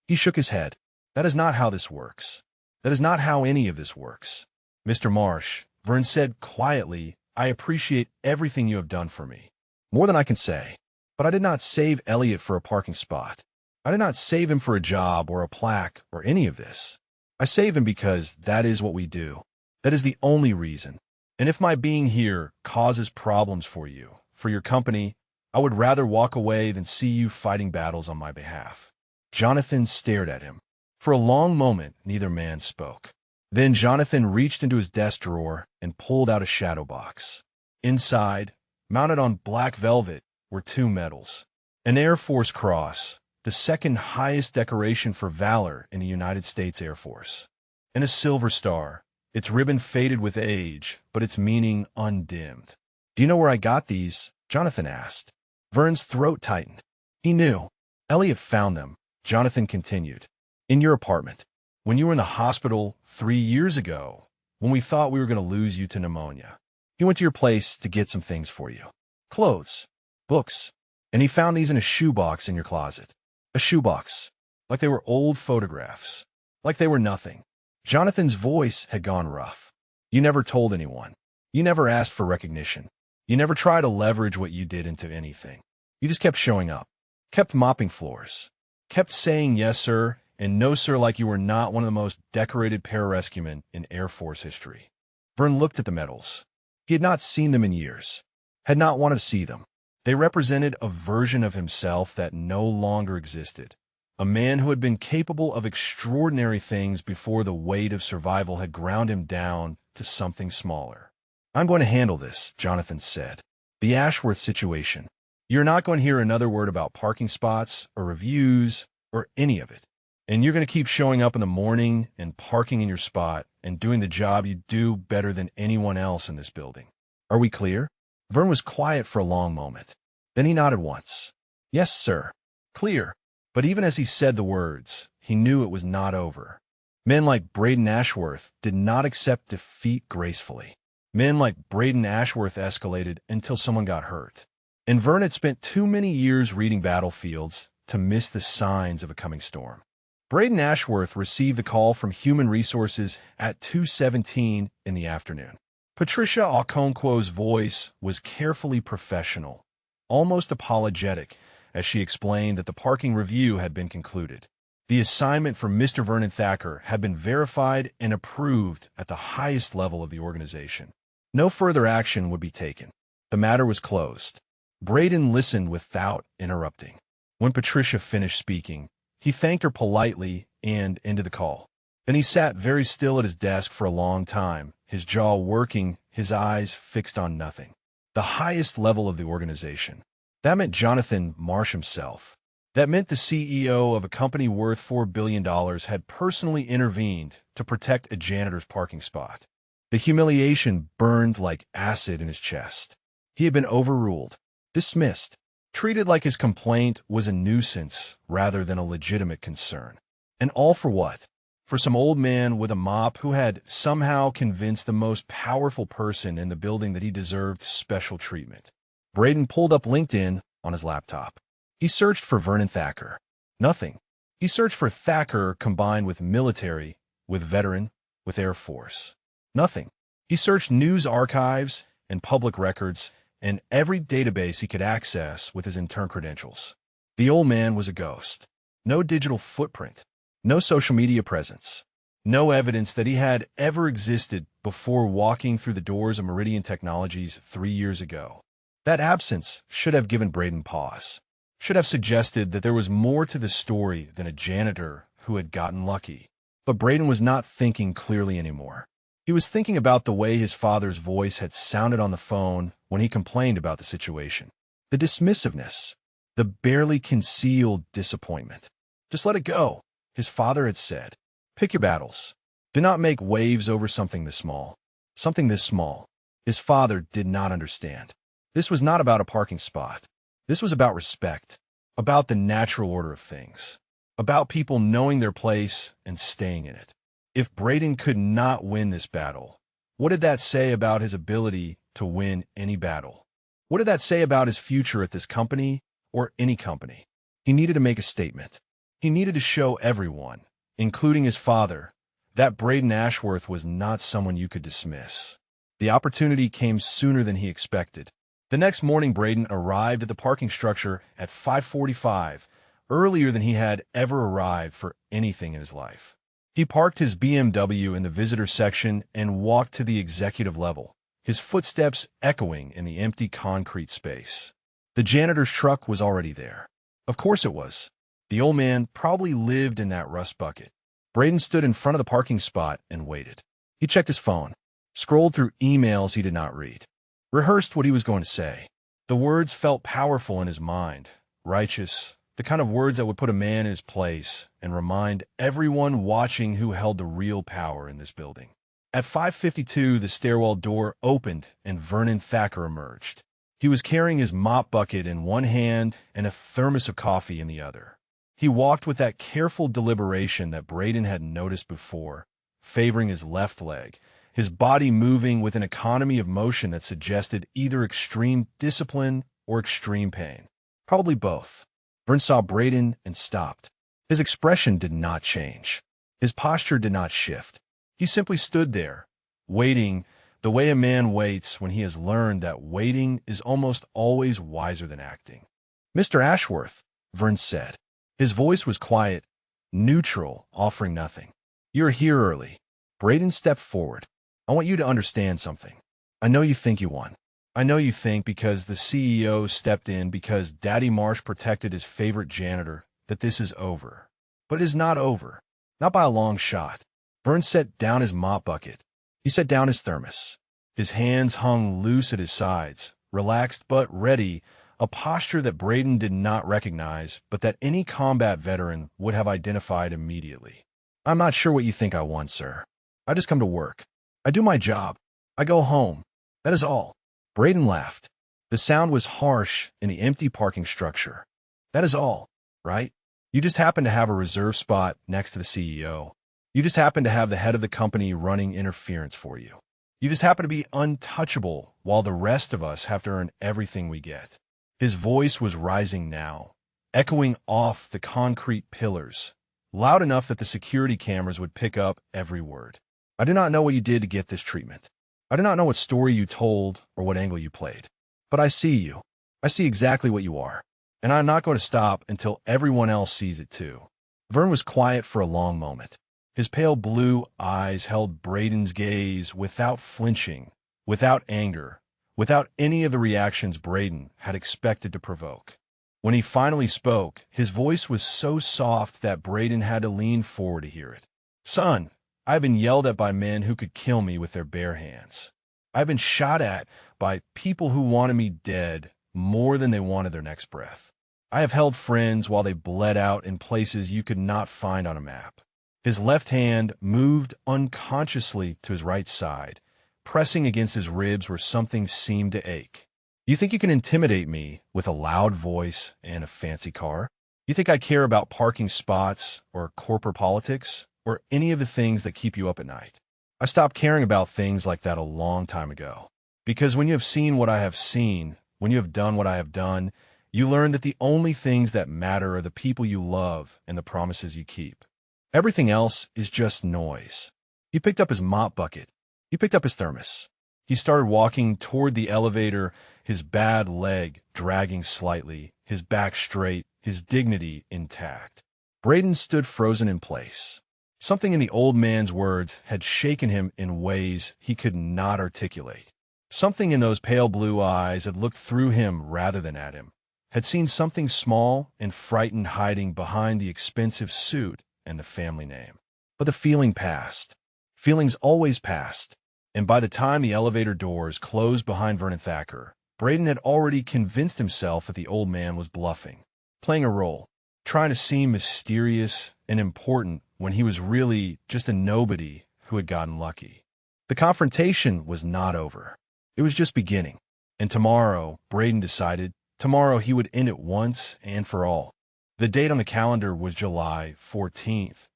Speaker 1: He shook his head. "That is not how this works. That is not how any of this works. Mr. Marsh," Vern said quietly, "I appreciate everything you have done for me. More than I can say. But I did not save Elliot for a parking spot. I did not save him for a job or a plaque or any of this. I save him because that is what we do. That is the only reason. And if my being here causes problems for you, for your company, I would rather walk away than see you fighting battles on my behalf." Jonathan stared at him. For a long moment, neither man spoke. Then Jonathan reached into his desk drawer and pulled out a shadow box. Inside, mounted on black velvet, were 2 medals. An Air Force Cross, the second highest decoration for valor in the United States Air Force, and a silver star, its ribbon faded with age, but its meaning undimmed. "Do you know where I got these?" Jonathan asked. Vern's throat tightened. He knew. "Elliot found them," Jonathan continued. "In your apartment. When you were in the hospital 3 years ago, when we thought we were going to lose you to pneumonia. He went to your place to get some things for you. Clothes, books, and he found these in a shoebox in your closet. A shoebox, like they were old photographs, like they were nothing." Jonathan's voice had gone rough. "You never told anyone. You never asked for recognition. You never tried to leverage what you did into anything. You just kept showing up, kept mopping floors, kept saying yes, sir, and no, sir, like you were not one of the most decorated pararescuemen in Air Force history." Vern looked at the medals. He had not seen them in years, had not wanted to see them. They represented a version of himself that no longer existed, a man who had been capable of extraordinary things before the weight of survival had ground him down to something smaller. "I'm going to handle this," Jonathan said. "The Ashworth situation. You're not going to hear another word about parking spots or reviews or any of it. And you're going to keep showing up in the morning and parking in your spot and doing the job you do better than anyone else in this building. Are we clear?" Vern was quiet for a long moment. Then he nodded once. "Yes, sir. Clear." But even as he said the words, he knew it was not over. Men like Braden Ashworth did not accept defeat gracefully. Men like Braden Ashworth escalated until someone got hurt. And Vern had spent too many years reading battlefields to miss the signs of a coming storm. Braden Ashworth received the call from Human Resources at 2:17 in the afternoon. Patricia Okonkwo's voice was carefully professional, almost apologetic, as she explained that the parking review had been concluded. The assignment for Mr. Vernon Thacker had been verified and approved at the highest level of the organization. No further action would be taken. The matter was closed. Braden listened without interrupting. When Patricia finished speaking, he thanked her politely and ended the call. Then he sat very still at his desk for a long time, his jaw working, his eyes fixed on nothing. The highest level of the organization. That meant Jonathan Marsh himself. That meant the CEO of a company worth $4 billion had personally intervened to protect a janitor's parking spot. The humiliation burned like acid in his chest. He had been overruled, dismissed, treated like his complaint was a nuisance rather than a legitimate concern. And all for what? For some old man with a mop who had somehow convinced the most powerful person in the building that he deserved special treatment. Braden pulled up LinkedIn on his laptop. He searched for Vernon Thacker. Nothing. He searched for Thacker combined with military, with veteran, with Air Force. Nothing. He searched news archives and public records and every database he could access with his intern credentials. The old man was a ghost. No digital footprint. No social media presence. No evidence that he had ever existed before walking through the doors of Meridian Technologies 3 years ago. That absence should have given Braden pause. Should have suggested that there was more to the story than a janitor who had gotten lucky. But Braden was not thinking clearly anymore. He was thinking about the way his father's voice had sounded on the phone when he complained about the situation. The dismissiveness. The barely concealed disappointment. Just let it go, his father had said. Pick your battles. Do not make waves over something this small. Something this small. His father did not understand. This was not about a parking spot. This was about respect. About the natural order of things. About people knowing their place and staying in it. If Braden could not win this battle, what did that say about his ability to win any battle? What did that say about his future at this company or any company? He needed to make a statement. He needed to show everyone, including his father, that Braden Ashworth was not someone you could dismiss. The opportunity came sooner than he expected. The next morning, Braden arrived at the parking structure at 5:45, earlier than he had ever arrived for anything in his life. He parked his BMW in the visitor section and walked to the executive level, his footsteps echoing in the empty concrete space. The janitor's truck was already there. Of course it was. The old man probably lived in that rust bucket. Braden stood in front of the parking spot and waited. He checked his phone, scrolled through emails he did not read, rehearsed what he was going to say. The words felt powerful in his mind, righteous, the kind of words that would put a man in his place and remind everyone watching who held the real power in this building. At 5:52, the stairwell door opened and Vernon Thacker emerged. He was carrying his mop bucket in one hand and a thermos of coffee in the other. He walked with that careful deliberation that Braden had noticed before, favoring his left leg, his body moving with an economy of motion that suggested either extreme discipline or extreme pain. Probably both. Vern saw Braden and stopped. His expression did not change. His posture did not shift. He simply stood there, waiting the way a man waits when he has learned that waiting is almost always wiser than acting. "Mr. Ashworth," Vern said. His voice was quiet, neutral, offering nothing. "You're here early." Braden stepped forward. "I want you to understand something. I know you think you won. I know you think because the CEO stepped in because Daddy Marsh protected his favorite janitor that this is over. But it is not over. Not by a long shot." Vern set down his mop bucket. He set down his thermos. His hands hung loose at his sides, relaxed but ready, a posture that Braden did not recognize, but that any combat veteran would have identified immediately. "I'm not sure what you think I want, sir. I just come to work. I do my job. I go home. That is all." Braden laughed. The sound was harsh in the empty parking structure. "That is all, right? You just happen to have a reserve spot next to the CEO. You just happen to have the head of the company running interference for you. You just happen to be untouchable while the rest of us have to earn everything we get." His voice was rising now, echoing off the concrete pillars, loud enough that the security cameras would pick up every word. "I do not know what you did to get this treatment. I do not know what story you told or what angle you played. But I see you. I see exactly what you are. And I'm not going to stop until everyone else sees it too." Vern was quiet for a long moment. His pale blue eyes held Braden's gaze without flinching, without anger, without any of the reactions Braden had expected to provoke. When he finally spoke, his voice was so soft that Braden had to lean forward to hear it. "Son, I've been yelled at by men who could kill me with their bare hands. I've been shot at by people who wanted me dead more than they wanted their next breath. I have held friends while they bled out in places you could not find on a map." His left hand moved unconsciously to his right side, pressing against his ribs where something seemed to ache. "You think you can intimidate me with a loud voice and a fancy car? You think I care about parking spots or corporate politics or any of the things that keep you up at night? I stopped caring about things like that a long time ago. Because when you have seen what I have seen, when you have done what I have done, you learn that the only things that matter are the people you love and the promises you keep. Everything else is just noise." He picked up his mop bucket. He picked up his thermos. He started walking toward the elevator, his bad leg dragging slightly, his back straight, his dignity intact. Braden stood frozen in place. Something in the old man's words had shaken him in ways he could not articulate. Something in those pale blue eyes had looked through him rather than at him, had seen something small and frightened hiding behind the expensive suit and the family name. But the feeling passed. Feelings always passed. And by the time the elevator doors closed behind Vernon Thacker, Braden had already convinced himself that the old man was bluffing, playing a role, trying to seem mysterious and important when he was really just a nobody who had gotten lucky. The confrontation was not over. It was just beginning. And tomorrow, Braden decided, tomorrow he would end it once and for all. The date on the calendar was July 14th.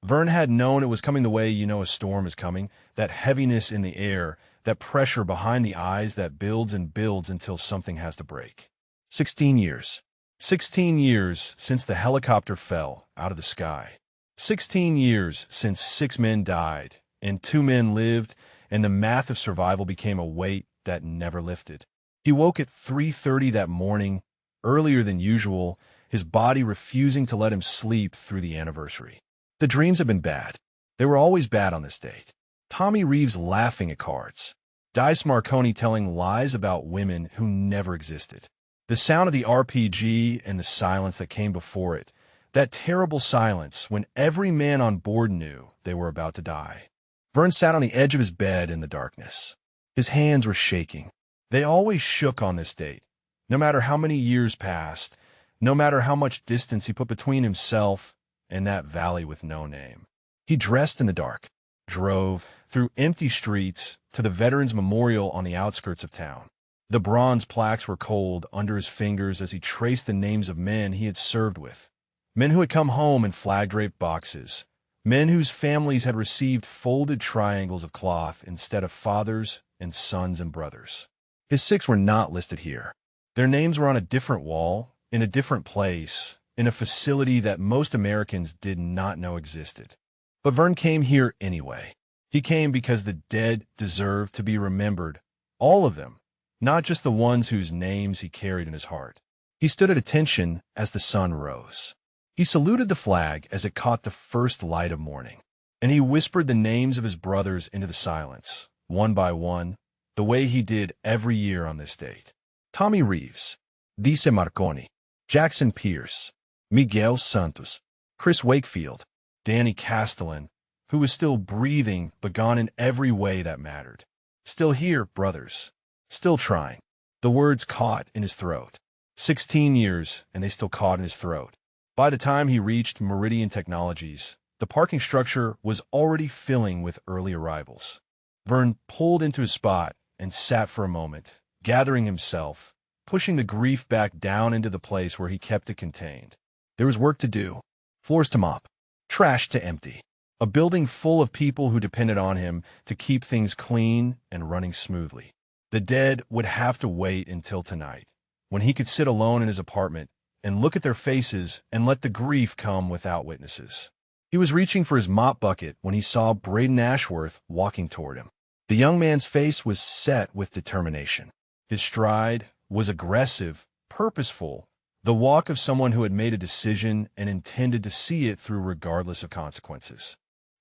Speaker 1: Vern had known it was coming the way you know a storm is coming, that heaviness in the air, that pressure behind the eyes that builds and builds until something has to break. 16 years. 16 years since the helicopter fell out of the sky. 16 years since 6 men died, and 2 men lived, and the math of survival became a weight that never lifted. He woke at 3:30 that morning, earlier than usual, his body refusing to let him sleep through the anniversary. The dreams had been bad. They were always bad on this date. Tommy Reeves laughing at cards. Dice Marconi telling lies about women who never existed. The sound of the RPG and the silence that came before it. That terrible silence when every man on board knew they were about to die. Vern sat on the edge of his bed in the darkness. His hands were shaking. They always shook on this date. No matter how many years passed, no matter how much distance he put between himself and that valley with no name. He dressed in the dark, drove through empty streets to the Veterans Memorial on the outskirts of town. The bronze plaques were cold under his fingers as he traced the names of men he had served with. Men who had come home in flag-draped boxes. Men whose families had received folded triangles of cloth instead of fathers and sons and brothers. His 6 were not listed here. Their names were on a different wall, in a different place, in a facility that most Americans did not know existed. But Vern came here anyway. He came because the dead deserved to be remembered, all of them, not just the ones whose names he carried in his heart. He stood at attention as the sun rose. He saluted the flag as it caught the first light of morning, and he whispered the names of his brothers into the silence, one by one, the way he did every year on this date. Tommy Reeves, Dice Marconi, Jackson Pierce, Miguel Santos, Chris Wakefield, Danny Castellan, who was still breathing but gone in every way that mattered. Still here, brothers. Still trying. The words caught in his throat. 16 years, and they still caught in his throat. By the time he reached Meridian Technologies, the parking structure was already filling with early arrivals. Vern pulled into his spot and sat for a moment, gathering himself, pushing the grief back down into the place where he kept it contained. There was work to do, floors to mop, trash to empty, a building full of people who depended on him to keep things clean and running smoothly. The dead would have to wait until tonight, when he could sit alone in his apartment and look at their faces and let the grief come without witnesses. He was reaching for his mop bucket when he saw Braden Ashworth walking toward him. The young man's face was set with determination. His stride was aggressive, purposeful, the walk of someone who had made a decision and intended to see it through regardless of consequences.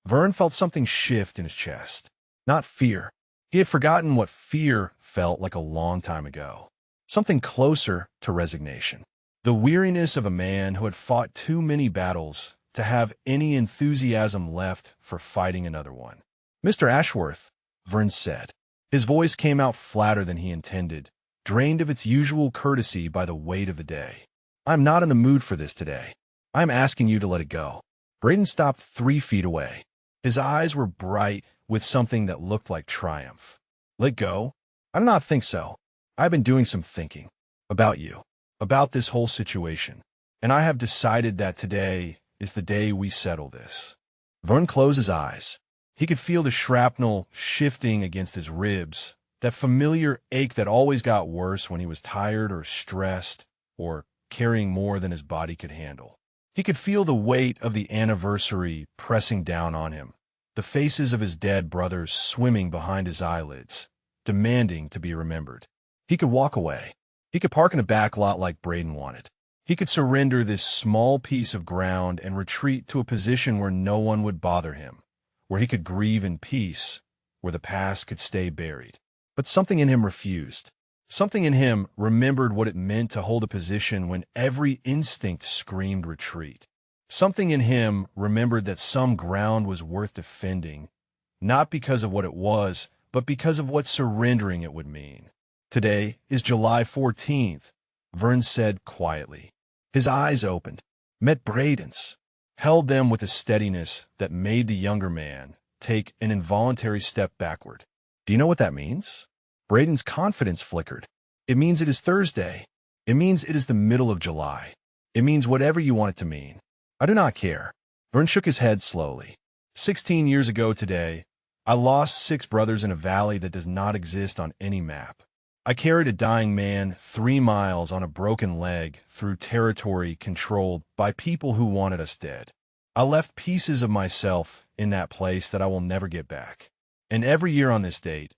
Speaker 1: Vern felt something shift in his chest. Not fear. He had forgotten what fear felt like a long time ago. Something closer to resignation. The weariness of a man who had fought too many battles to have any enthusiasm left for fighting another one. "Mr. Ashworth," Vern said. His voice came out flatter than he intended, drained of its usual courtesy by the weight of the day. "I'm not in the mood for this today. I'm asking you to let it go." Braden stopped 3 feet away. His eyes were bright with something that looked like triumph. "Let go? I do not think so. I've been doing some thinking. About you. About this whole situation. And I have decided that today is the day we settle this." Vern closed his eyes. He could feel the shrapnel shifting against his ribs, that familiar ache that always got worse when he was tired or stressed or carrying more than his body could handle. He could feel the weight of the anniversary pressing down on him, the faces of his dead brothers swimming behind his eyelids, demanding to be remembered. He could walk away. He could park in a back lot like Braden wanted. He could surrender this small piece of ground and retreat to a position where no one would bother him, where he could grieve in peace, where the past could stay buried. But something in him refused. Something in him remembered what it meant to hold a position when every instinct screamed retreat. Something in him remembered that some ground was worth defending, not because of what it was, but because of what surrendering it would mean. Today is July 14th, Vern said quietly. His eyes opened, met Braden's, held them with a steadiness that made the younger man take an involuntary step backward. Do you know what that means? Braden's confidence flickered. It means it is Thursday. It means it is the middle of July. It means whatever you want it to mean. I do not care. Vern shook his head slowly. 16 years ago today, I lost 6 brothers in a valley that does not exist on any map. I carried a dying man 3 miles on a broken leg through territory controlled by people who wanted us dead. I left pieces of myself in that place that I will never get back. And every year on this date,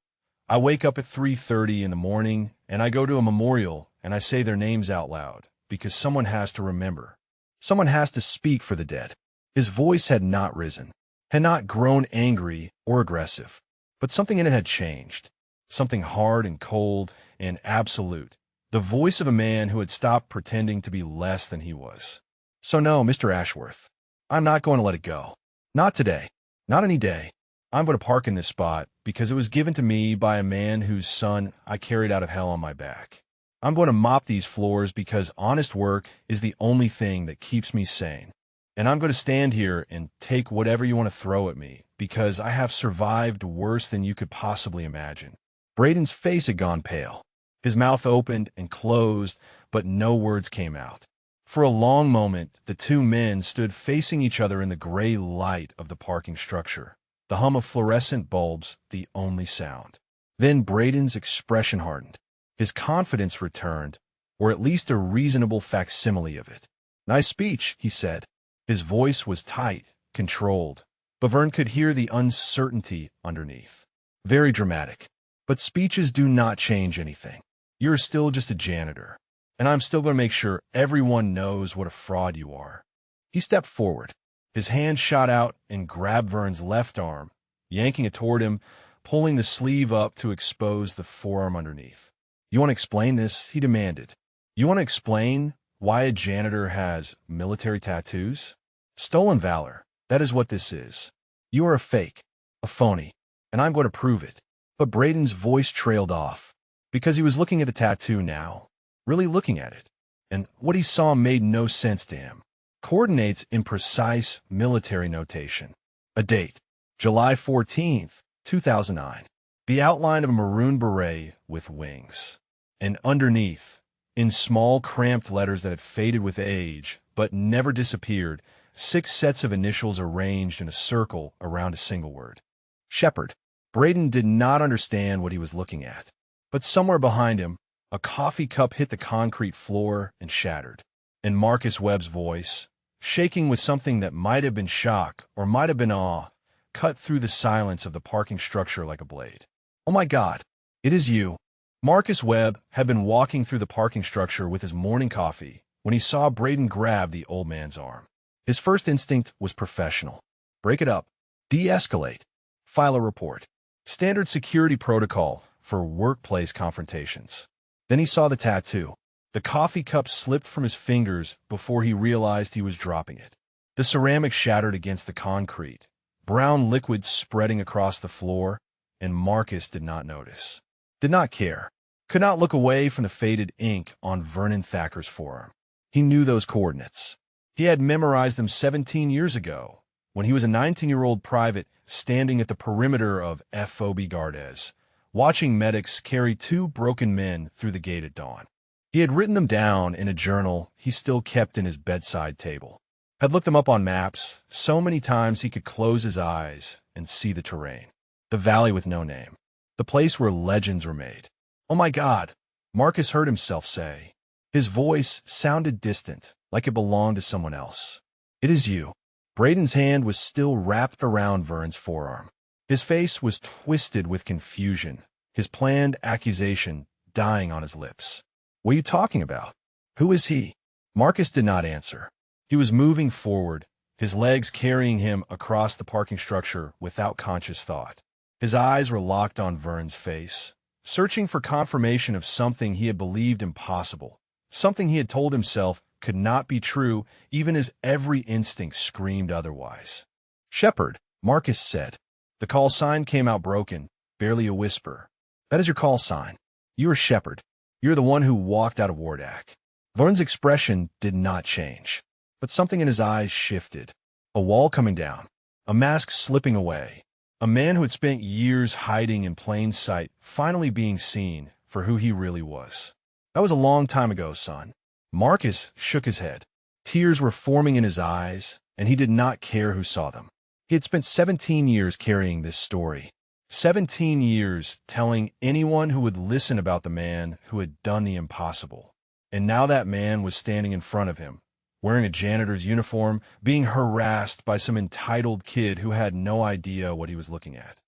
Speaker 1: I wake up at 3:30 in the morning and I go to a memorial and I say their names out loud because someone has to remember. Someone has to speak for the dead. His voice had not risen, had not grown angry or aggressive, but something in it had changed. Something hard and cold and absolute. The voice of a man who had stopped pretending to be less than he was. So no, Mr. Ashworth, I'm not going to let it go. Not today. Not any day. I'm going to park in this spot because it was given to me by a man whose son I carried out of hell on my back. I'm going to mop these floors because honest work is the only thing that keeps me sane. And I'm going to stand here and take whatever you want to throw at me because I have survived worse than you could possibly imagine. Braden's face had gone pale. His mouth opened and closed, but no words came out. For a long moment, the two men stood facing each other in the gray light of the parking structure, the hum of fluorescent bulbs the only sound. Then Braden's expression hardened. His confidence returned, or at least a reasonable facsimile of it. "Nice speech," he said. His voice was tight, controlled, but Vern could hear the uncertainty underneath. Very dramatic. But speeches do not change anything. You're still just a janitor, and I'm still going to make sure everyone knows what a fraud you are. He stepped forward. His hand shot out and grabbed Vern's left arm, yanking it toward him, pulling the sleeve up to expose the forearm underneath. "You want to explain this?" he demanded. "You want to explain why a janitor has military tattoos? Stolen valor. That is what this is. You are a fake, a phony, and I'm going to prove it." But Braden's voice trailed off, because he was looking at the tattoo now, really looking at it, and what he saw made no sense to him. Coordinates in precise military notation. A date, July 14th, 2009. The outline of a maroon beret with wings. And underneath, in small cramped letters that had faded with age, but never disappeared, 6 sets of initials arranged in a circle around a single word. Shepherd. Braden did not understand what he was looking at, but somewhere behind him, a coffee cup hit the concrete floor and shattered, and Marcus Webb's voice, shaking with something that might have been shock or might have been awe, cut through the silence of the parking structure like a blade. "Oh my God, it is you." Marcus Webb had been walking through the parking structure with his morning coffee when he saw Braden grab the old man's arm. His first instinct was professional. Break it up. De-escalate. File a report. Standard security protocol for workplace confrontations. Then he saw the tattoo. The coffee cup slipped from his fingers before he realized he was dropping it. The ceramic shattered against the concrete, brown liquid spreading across the floor, and Marcus did not notice. Did not care. Could not look away from the faded ink on Vernon Thacker's forearm. He knew those coordinates. He had memorized them 17 years ago, when he was a 19-year-old private standing at the perimeter of FOB Gardes, watching medics carry 2 broken men through the gate at dawn. He had written them down in a journal he still kept in his bedside table, had looked them up on maps so many times he could close his eyes and see the terrain. The valley with no name. The place where legends were made. "Oh my God," Marcus heard himself say. His voice sounded distant, like it belonged to someone else. "It is you." Braden's hand was still wrapped around Vern's forearm. His face was twisted with confusion, his planned accusation dying on his lips. "What are you talking about? Who is he?" Marcus did not answer. He was moving forward, his legs carrying him across the parking structure without conscious thought. His eyes were locked on Vern's face, searching for confirmation of something he had believed impossible, something he had told himself could not be true even as every instinct screamed otherwise. "Shepard," Marcus said. The call sign came out broken, barely a whisper. "That is your call sign. You are Shepard. You're the one who walked out of Wardak." Vern's expression did not change, but something in his eyes shifted. A wall coming down, a mask slipping away, a man who had spent years hiding in plain sight finally being seen for who he really was. "That was a long time ago, son." Marcus shook his head. Tears were forming in his eyes, and he did not care who saw them. He had spent 17 years carrying this story. 17 years telling anyone who would listen about the man who had done the impossible. And now that man was standing in front of him, wearing a janitor's uniform, being harassed by some entitled kid who had no idea what he was looking at.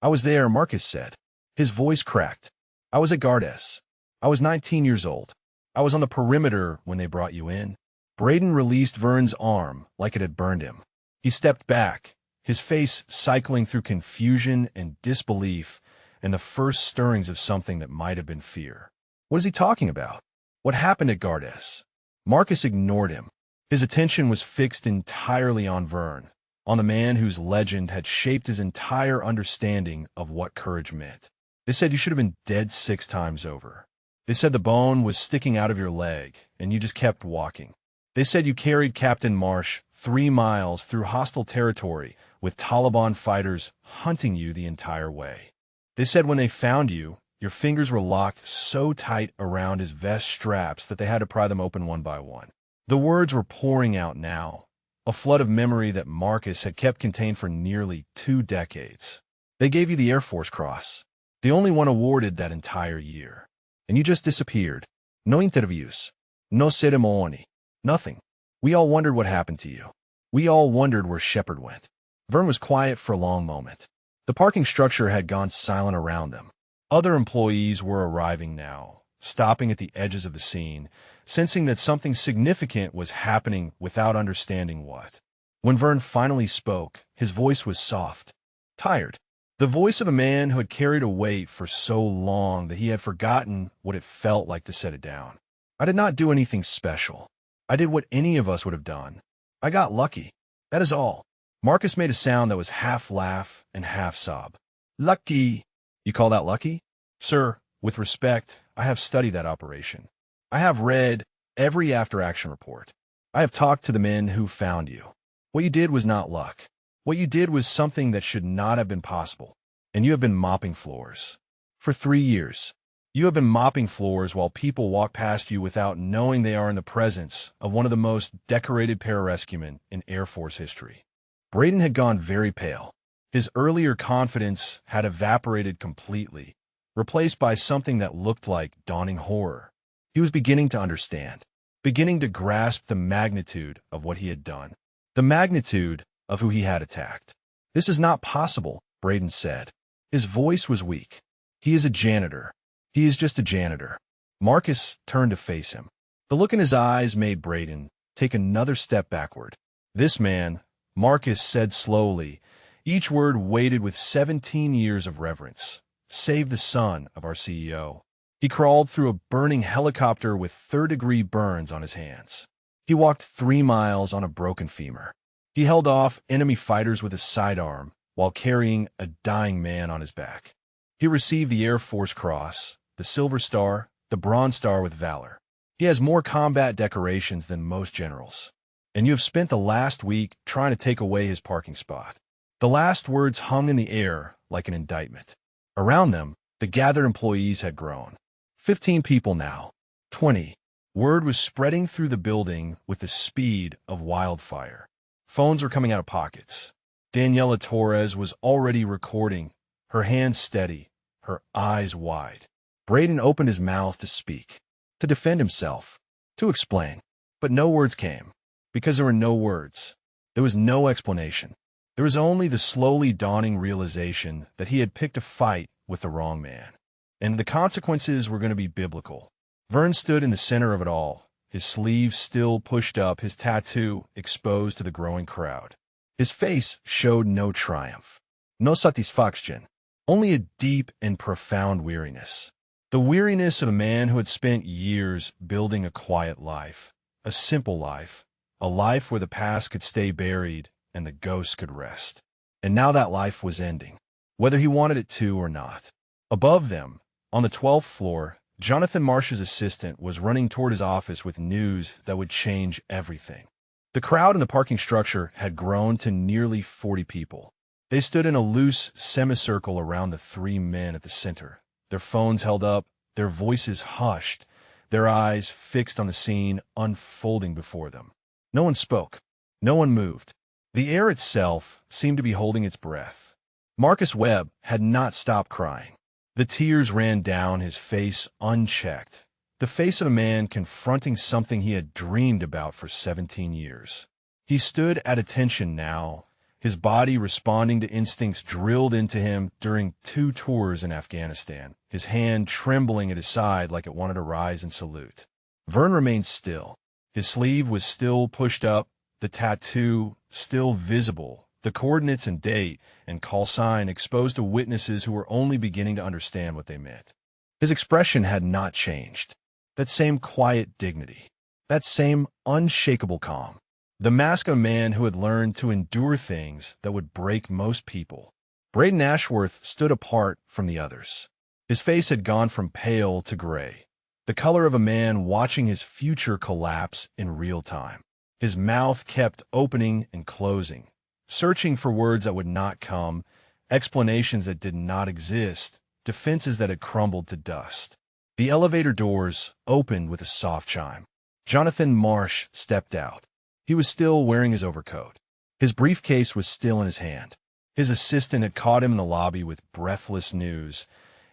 Speaker 1: "I was there," Marcus said. His voice cracked. "I was at Gardes. I was 19 years old. I was on the perimeter when they brought you in." Braden released Vern's arm like it had burned him. He stepped back, his face cycling through confusion and disbelief and the first stirrings of something that might have been fear. What is he talking about? What happened at Gardes? Marcus ignored him. His attention was fixed entirely on Vern, on the man whose legend had shaped his entire understanding of what courage meant. "They said you should have been dead 6 times over. They said the bone was sticking out of your leg, and you just kept walking. They said you carried Captain Marsh 3 miles through hostile territory with Taliban fighters hunting you the entire way. They said when they found you, your fingers were locked so tight around his vest straps that they had to pry them open one by one." The words were pouring out now, a flood of memory that Marcus had kept contained for nearly 2 decades. "They gave you the Air Force Cross, the only one awarded that entire year. And you just disappeared. No interviews. No ceremony. Nothing. We all wondered what happened to you. We all wondered where Shepard went." Vern was quiet for a long moment. The parking structure had gone silent around them. Other employees were arriving now, stopping at the edges of the scene, sensing that something significant was happening without understanding what. When Vern finally spoke, his voice was soft, tired. The voice of a man who had carried a weight for so long that he had forgotten what it felt like to set it down. "I did not do anything special. I did what any of us would have done. I got lucky. That is all." Marcus made a sound that was half laugh and half sob. "Lucky." "You call that lucky?" "Sir, with respect, I have studied that operation. I have read every after-action report. I have talked to the men who found you. What you did was not luck. What you did was something that should not have been possible, and you have been mopping floors. For 3 years. You have been mopping floors while people walk past you without knowing they are in the presence of one of the most decorated pararescuemen in Air Force history." Braden had gone very pale. His earlier confidence had evaporated completely, replaced by something that looked like dawning horror. He was beginning to understand, beginning to grasp the magnitude of what he had done, the magnitude of who he had attacked. "This is not possible," Braden said. His voice was weak. "He is a janitor. He is just a janitor." Marcus turned to face him. The look in his eyes made Braden take another step backward. "This man," Marcus said slowly, each word weighted with 17 years of reverence, "saved the son of our CEO. He crawled through a burning helicopter with third-degree burns on his hands. He walked 3 miles on a broken femur. He held off enemy fighters with a sidearm while carrying a dying man on his back. He received the Air Force Cross, the Silver Star, the Bronze Star with Valor. He has more combat decorations than most generals. And you have spent the last week trying to take away his parking spot." The last words hung in the air like an indictment. Around them, the gathered employees had grown. 15 people now. 20. Word was spreading through the building with the speed of wildfire. Phones were coming out of pockets. Daniela Torres was already recording, her hands steady, her eyes wide. Braden opened his mouth to speak, to defend himself, to explain. But no words came, because there were no words. There was no explanation. There was only the slowly dawning realization that he had picked a fight with the wrong man. And the consequences were going to be biblical. Vern stood in the center of it all, his sleeve still pushed up, his tattoo exposed to the growing crowd. His face showed no triumph, no satisfaction, only a deep and profound weariness. The weariness of a man who had spent years building a quiet life, a simple life, a life where the past could stay buried and the ghosts could rest. And now that life was ending, whether he wanted it to or not. Above them, on the 12th floor, Jonathan Marsh's assistant was running toward his office with news that would change everything. The crowd in the parking structure had grown to nearly 40 people. They stood in a loose semicircle around the three men at the center, their phones held up, their voices hushed, their eyes fixed on the scene unfolding before them. No one spoke. No one moved. The air itself seemed to be holding its breath. Marcus Webb had not stopped crying. The tears ran down his face unchecked, the face of a man confronting something he had dreamed about for 17 years. He stood at attention now, his body responding to instincts drilled into him during 2 tours in Afghanistan, his hand trembling at his side like it wanted to rise and salute. Vern remained still. His sleeve was still pushed up, the tattoo still visible, the coordinates and date and call sign exposed to witnesses who were only beginning to understand what they meant. His expression had not changed. That same quiet dignity, that same unshakable calm. The mask of a man who had learned to endure things that would break most people. Braden Ashworth stood apart from the others. His face had gone from pale to gray, the color of a man watching his future collapse in real time. His mouth kept opening and closing, searching for words that would not come, explanations that did not exist, defenses that had crumbled to dust. The elevator doors opened with a soft chime. Jonathan Marsh stepped out. He was still wearing his overcoat. His briefcase was still in his hand. His assistant had caught him in the lobby with breathless news,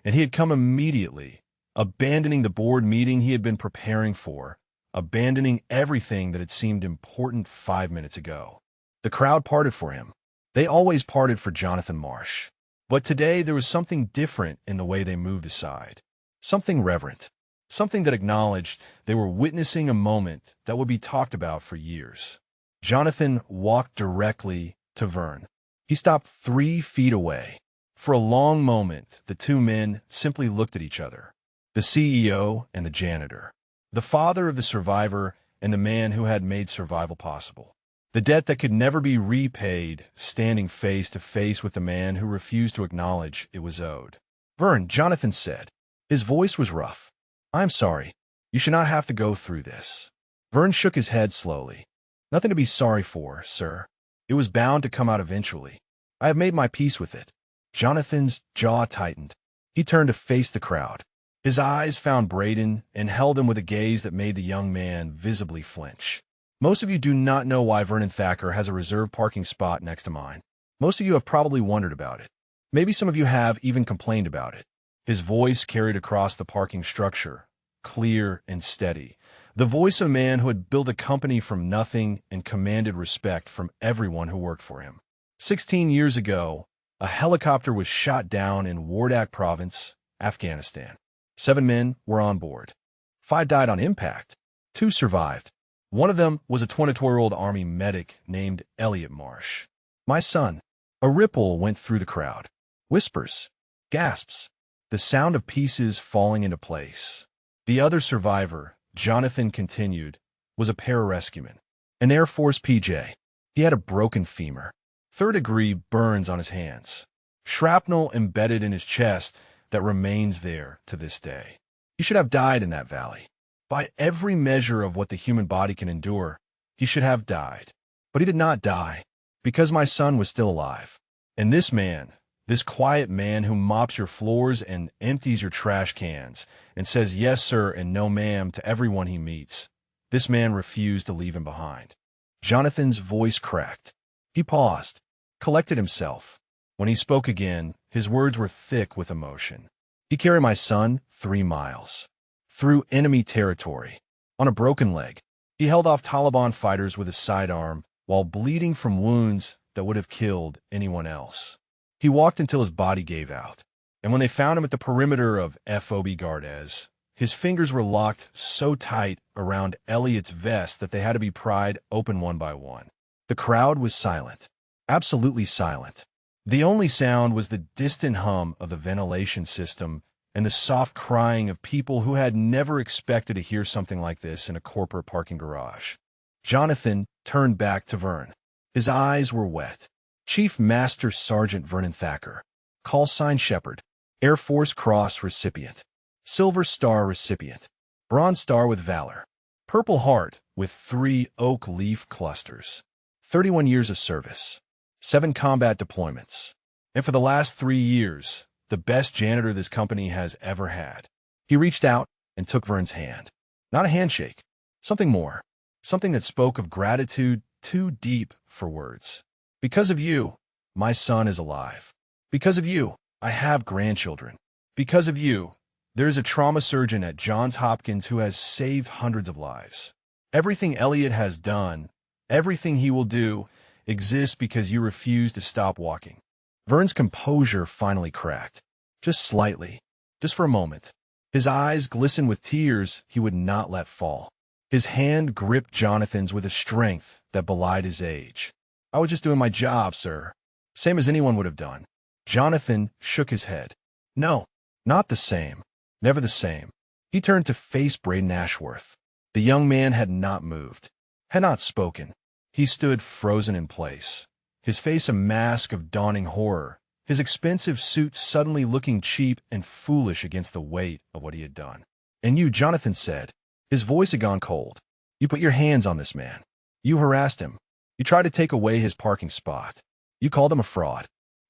Speaker 1: and he had come immediately, abandoning the board meeting he had been preparing for, abandoning everything that had seemed important 5 minutes ago. The crowd parted for him. They always parted for Jonathan Marsh. But today there was something different in the way they moved aside. Something reverent. Something that acknowledged they were witnessing a moment that would be talked about for years. Jonathan walked directly to Vern. He stopped 3 feet away. For a long moment, the two men simply looked at each other. The CEO and the janitor. The father of the survivor and the man who had made survival possible. The debt that could never be repaid, standing face to face with the man who refused to acknowledge it was owed. Vern, Jonathan said. His voice was rough. I'm sorry. You should not have to go through this. Vern shook his head slowly. Nothing to be sorry for, sir. It was bound to come out eventually. I have made my peace with it. Jonathan's jaw tightened. He turned to face the crowd. His eyes found Braden and held him with a gaze that made the young man visibly flinch. Most of you do not know why Vernon Thacker has a reserved parking spot next to mine. Most of you have probably wondered about it. Maybe some of you have even complained about it. His voice carried across the parking structure, clear and steady. The voice of a man who had built a company from nothing and commanded respect from everyone who worked for him. 16 years ago, a helicopter was shot down in Wardak Province, Afghanistan. 7 men were on board. 5 died on impact. 2 survived. One of them was a 22-year-old Army medic named Elliot Marsh. My son. A ripple went through the crowd. Whispers. Gasps. The sound of pieces falling into place. The other survivor, Jonathan continued, was a pararescueman, an Air Force PJ. He had a broken femur, 3rd-degree burns on his hands, shrapnel embedded in his chest that remains there to this day. He should have died in that valley. By every measure of what the human body can endure, he should have died. But he did not die, because my son was still alive. And this man, this quiet man who mops your floors and empties your trash cans and says yes, sir, and no, ma'am to everyone he meets, this man refused to leave him behind. Jonathan's voice cracked. He paused, collected himself. When he spoke again, his words were thick with emotion. He carried my son 3 miles. Through enemy territory. On a broken leg. He held off Taliban fighters with his sidearm while bleeding from wounds that would have killed anyone else. He walked until his body gave out, and when they found him at the perimeter of FOB Gardez, his fingers were locked so tight around Elliot's vest that they had to be pried open one by one. The crowd was silent. Absolutely silent. The only sound was the distant hum of the ventilation system and the soft crying of people who had never expected to hear something like this in a corporate parking garage. Jonathan turned back to Vern. His eyes were wet. Chief Master Sergeant Vernon Thacker. Call sign Shepherd. Air Force Cross recipient. Silver Star recipient. Bronze Star with Valor. Purple Heart with 3 oak leaf clusters. 31 years of service. 7 combat deployments. And for the last 3 years, the best janitor this company has ever had. He reached out and took Vern's hand. Not a handshake. Something more. Something that spoke of gratitude too deep for words. Because of you, my son is alive. Because of you, I have grandchildren. Because of you, there is a trauma surgeon at Johns Hopkins who has saved hundreds of lives. Everything Elliot has done, everything he will do, exists because you refuse to stop walking. Vern's composure finally cracked. Just slightly. Just for a moment. His eyes glistened with tears he would not let fall. His hand gripped Jonathan's with a strength that belied his age. I was just doing my job, sir. Same as anyone would have done. Jonathan shook his head. No, not the same. Never the same. He turned to face Braden Ashworth. The young man had not moved, had not spoken. He stood frozen in place, his face a mask of dawning horror, his expensive suit suddenly looking cheap and foolish against the weight of what he had done. And you, Jonathan said. His voice had gone cold. You put your hands on this man. You harassed him. You tried to take away his parking spot. You called him a fraud.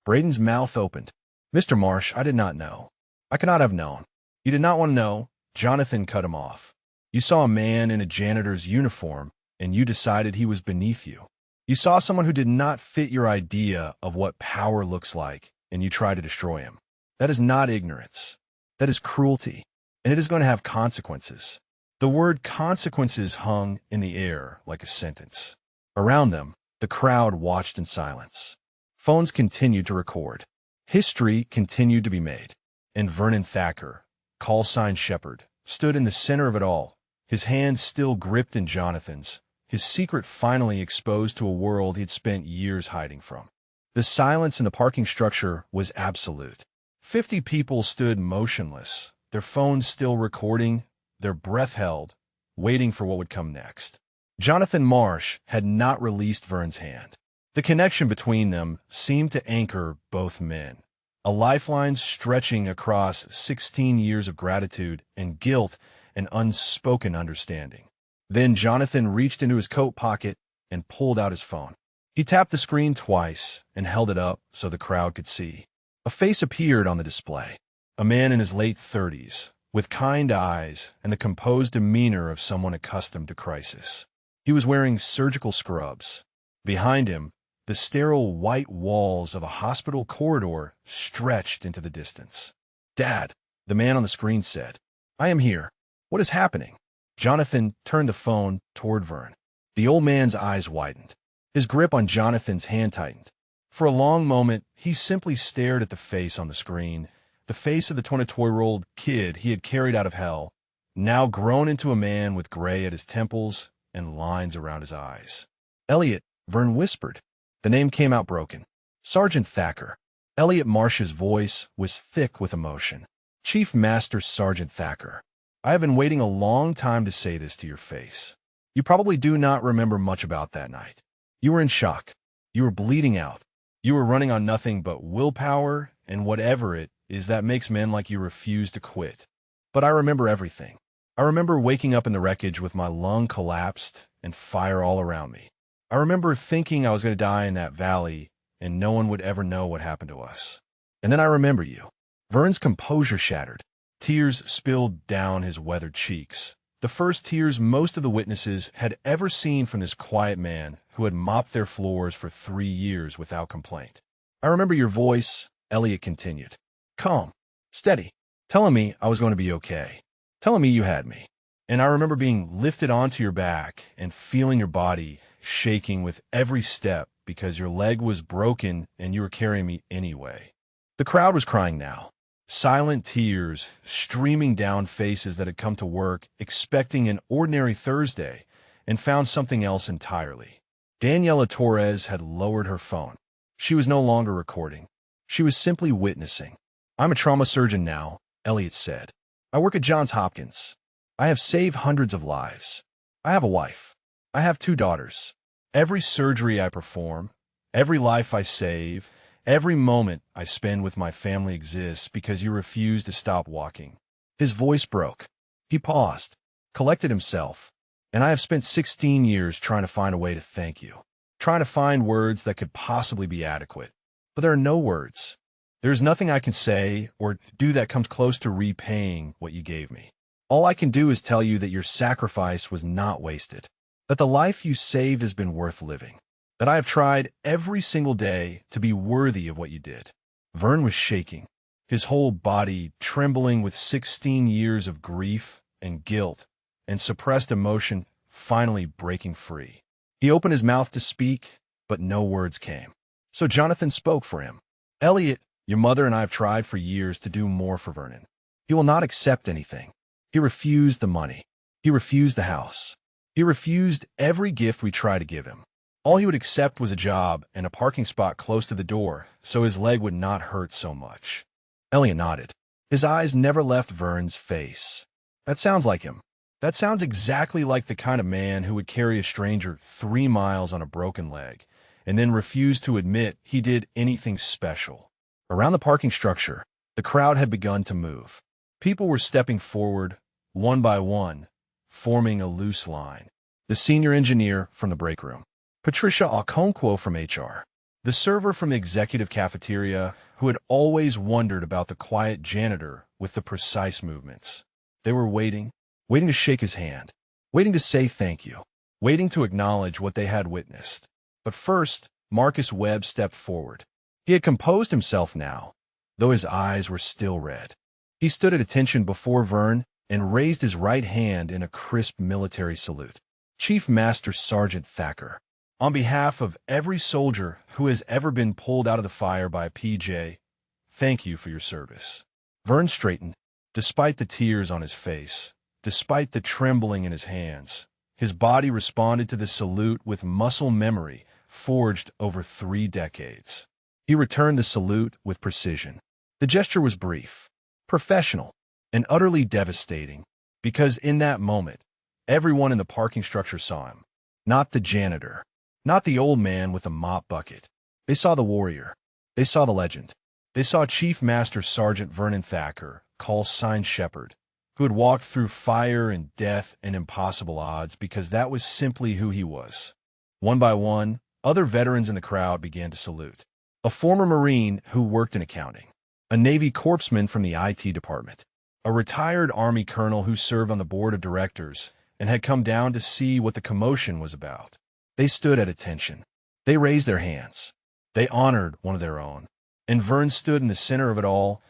Speaker 1: Braden's mouth opened. Mr. Marsh, I did not know. I could not have known. You did not want to know. Jonathan cut him off. You saw a man in a janitor's uniform, and you decided he was beneath you. You saw someone who did not fit your idea of what power looks like, and you tried to destroy him. That is not ignorance. That is cruelty, and it is going to have consequences. The word consequences hung in the air like a sentence. Around them, the crowd watched in silence. Phones continued to record. History continued to be made. And Vernon Thacker, call sign Shepherd, stood in the center of it all, his hands still gripped in Jonathan's, his secret finally exposed to a world he'd spent years hiding from. The silence in the parking structure was absolute. 50 people stood motionless, their phones still recording, their breath held, waiting for what would come next. Jonathan Marsh had not released Vern's hand. The connection between them seemed to anchor both men, a lifeline stretching across 16 years of gratitude and guilt and unspoken understanding. Then Jonathan reached into his coat pocket and pulled out his phone. He tapped the screen twice and held it up so the crowd could see. A face appeared on the display, a man in his late 30s, with kind eyes and the composed demeanor of someone accustomed to crisis. He was wearing surgical scrubs. Behind him, the sterile white walls of a hospital corridor stretched into the distance. Dad, the man on the screen said, I am here. What is happening? Jonathan turned the phone toward Vern. The old man's eyes widened. His grip on Jonathan's hand tightened. For a long moment, he simply stared at the face on the screen, the face of the 22-year-old kid he had carried out of hell, now grown into a man with gray at his temples and lines around his eyes. Elliot, Vern whispered. The name came out broken. Sergeant Thacker. Elliot Marsh's voice was thick with emotion. Chief Master Sergeant Thacker. I have been waiting a long time to say this to your face. You probably do not remember much about that night. You were in shock. You were bleeding out. You were running on nothing but willpower and whatever it is that makes men like you refuse to quit. But I remember everything. I remember waking up in the wreckage with my lung collapsed and fire all around me. I remember thinking I was going to die in that valley and no one would ever know what happened to us. And then I remember you. Vern's composure shattered. Tears spilled down his weathered cheeks. The first tears most of the witnesses had ever seen from this quiet man who had mopped their floors for 3 years without complaint. I remember your voice, Elliot continued. Calm, steady, telling me I was going to be okay, telling me you had me. And I remember being lifted onto your back and feeling your body shaking with every step because your leg was broken and you were carrying me anyway. The crowd was crying now. Silent tears streaming down faces that had come to work expecting an ordinary Thursday and found something else entirely. Daniela Torres had lowered her phone. She was no longer recording. She was simply witnessing. "I'm a trauma surgeon now," Elliot said. "I work at Johns Hopkins. I have saved hundreds of lives. I have a wife. I have 2 daughters. Every surgery I perform, every life I save, every moment I spend with my family exists because you refuse to stop walking." His voice broke. He paused, collected himself, "And I have spent 16 years trying to find a way to thank you, trying to find words that could possibly be adequate. But there are no words. There is nothing I can say or do that comes close to repaying what you gave me. All I can do is tell you that your sacrifice was not wasted, that the life you saved has been worth living, that I have tried every single day to be worthy of what you did." Vern was shaking, his whole body trembling with 16 years of grief and guilt and suppressed emotion finally breaking free. He opened his mouth to speak, but no words came. So Jonathan spoke for him. "Elliot, your mother and I have tried for years to do more for Vernon. He will not accept anything. He refused the money. He refused the house. He refused every gift we tried to give him. All he would accept was a job and a parking spot close to the door so his leg would not hurt so much." Elliot nodded. His eyes never left Vern's face. "That sounds like him. That sounds exactly like the kind of man who would carry a stranger 3 miles on a broken leg and then refuse to admit he did anything special." Around the parking structure, the crowd had begun to move. People were stepping forward, one by one, forming a loose line. The senior engineer from the break room, Patricia Okonkwo from HR, the server from the executive cafeteria who had always wondered about the quiet janitor with the precise movements. They were waiting to shake his hand, waiting to say thank you, waiting to acknowledge what they had witnessed. But first, Marcus Webb stepped forward. He had composed himself now, though his eyes were still red. He stood at attention before Vern and raised his right hand in a crisp military salute. "Chief Master Sergeant Thacker, on behalf of every soldier who has ever been pulled out of the fire by a PJ, thank you for your service." Vern straightened, despite the tears on his face, despite the trembling in his hands. His body responded to the salute with muscle memory forged over 3 decades. He returned the salute with precision. The gesture was brief, professional, and utterly devastating, because in that moment, everyone in the parking structure saw him. Not the janitor, not the old man with a mop bucket. They saw the warrior. They saw the legend. They saw Chief Master Sergeant Vernon Thacker, call sign Shepherd, who had walked through fire and death and impossible odds because that was simply who he was. One by one, other veterans in the crowd began to salute. A former Marine who worked in accounting, a Navy corpsman from the IT department, a retired Army colonel who served on the board of directors and had come down to see what the commotion was about. They stood at attention. They raised their hands. They honored one of their own. And Vern stood in the center of it all,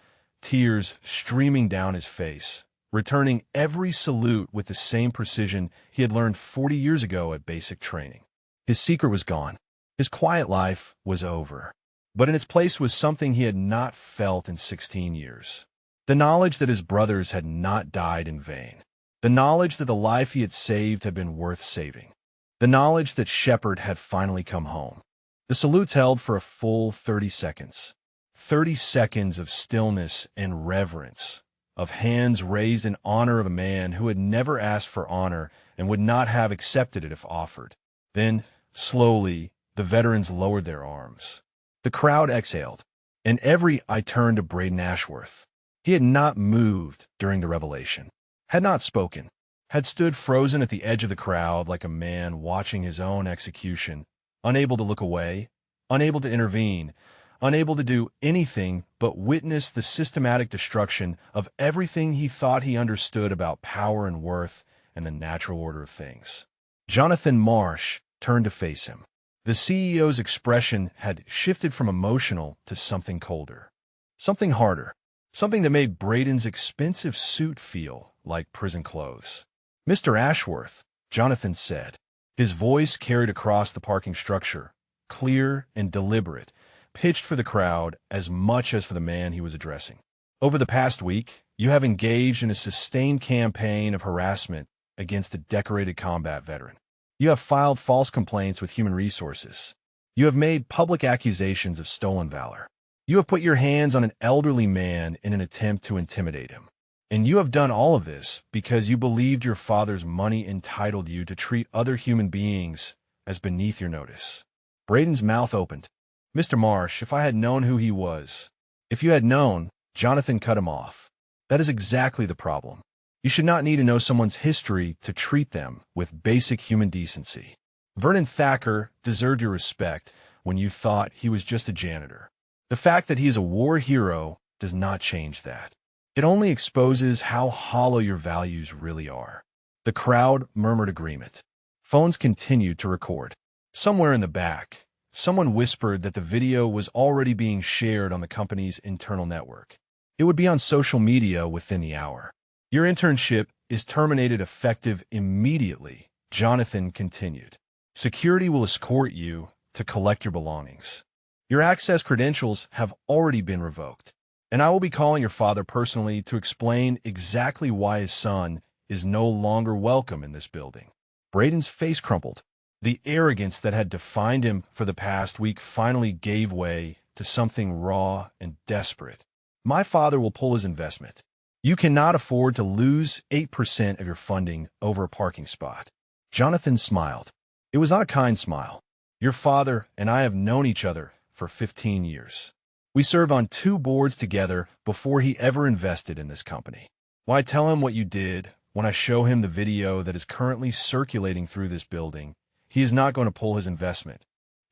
Speaker 1: tears streaming down his face, returning every salute with the same precision he had learned 40 years ago at basic training. His secret was gone. His quiet life was over. But in its place was something he had not felt in 16 years. The knowledge that his brothers had not died in vain. The knowledge that the life he had saved had been worth saving. The knowledge that Shepherd had finally come home. The salutes held for a full 30 seconds. 30 seconds of stillness and reverence, of hands raised in honor of a man who had never asked for honor and would not have accepted it if offered. Then, slowly, the veterans lowered their arms. The crowd exhaled, and every eye turned to Braden Ashworth. He had not moved during the revelation, had not spoken, had stood frozen at the edge of the crowd like a man watching his own execution, unable to look away, unable to intervene, unable to do anything but witness the systematic destruction of everything he thought he understood about power and worth and the natural order of things. Jonathan Marsh turned to face him. The CEO's expression had shifted from emotional to something colder, something harder, something that made Braden's expensive suit feel like prison clothes. "Mr. Ashworth," Jonathan said. His voice carried across the parking structure, clear and deliberate, pitched for the crowd as much as for the man he was addressing. Over the past week, you have engaged in a sustained campaign of harassment against a decorated combat veteran. You have filed false complaints with Human Resources. You have made public accusations of stolen valor. You have put your hands on an elderly man in an attempt to intimidate him. And you have done all of this because you believed your father's money entitled you to treat other human beings as beneath your notice. Braden's mouth opened. Mr. Marsh, if I had known who he was. If you had known, Jonathan cut him off. That is exactly the problem. You should not need to know someone's history to treat them with basic human decency. Vernon Thacker deserved your respect when you thought he was just a janitor. The fact that he is a war hero does not change that. It only exposes how hollow your values really are. The crowd murmured agreement. Phones continued to record. Somewhere in the back, someone whispered that the video was already being shared on the company's internal network. It would be on social media within the hour. Your internship is terminated effective immediately, Jonathan continued. Security will escort you to collect your belongings. Your access credentials have already been revoked, and I will be calling your father personally to explain exactly why his son is no longer welcome in this building. Braden's face crumpled. The arrogance that had defined him for the past week finally gave way to something raw and desperate. My father will pull his investment. You cannot afford to lose 8% of your funding over a parking spot. Jonathan smiled. It was not a kind smile. Your father and I have known each other for 15 years. We served on 2 boards together before he ever invested in this company. When I tell him what you did, when I show him the video that is currently circulating through this building, he is not going to pull his investment.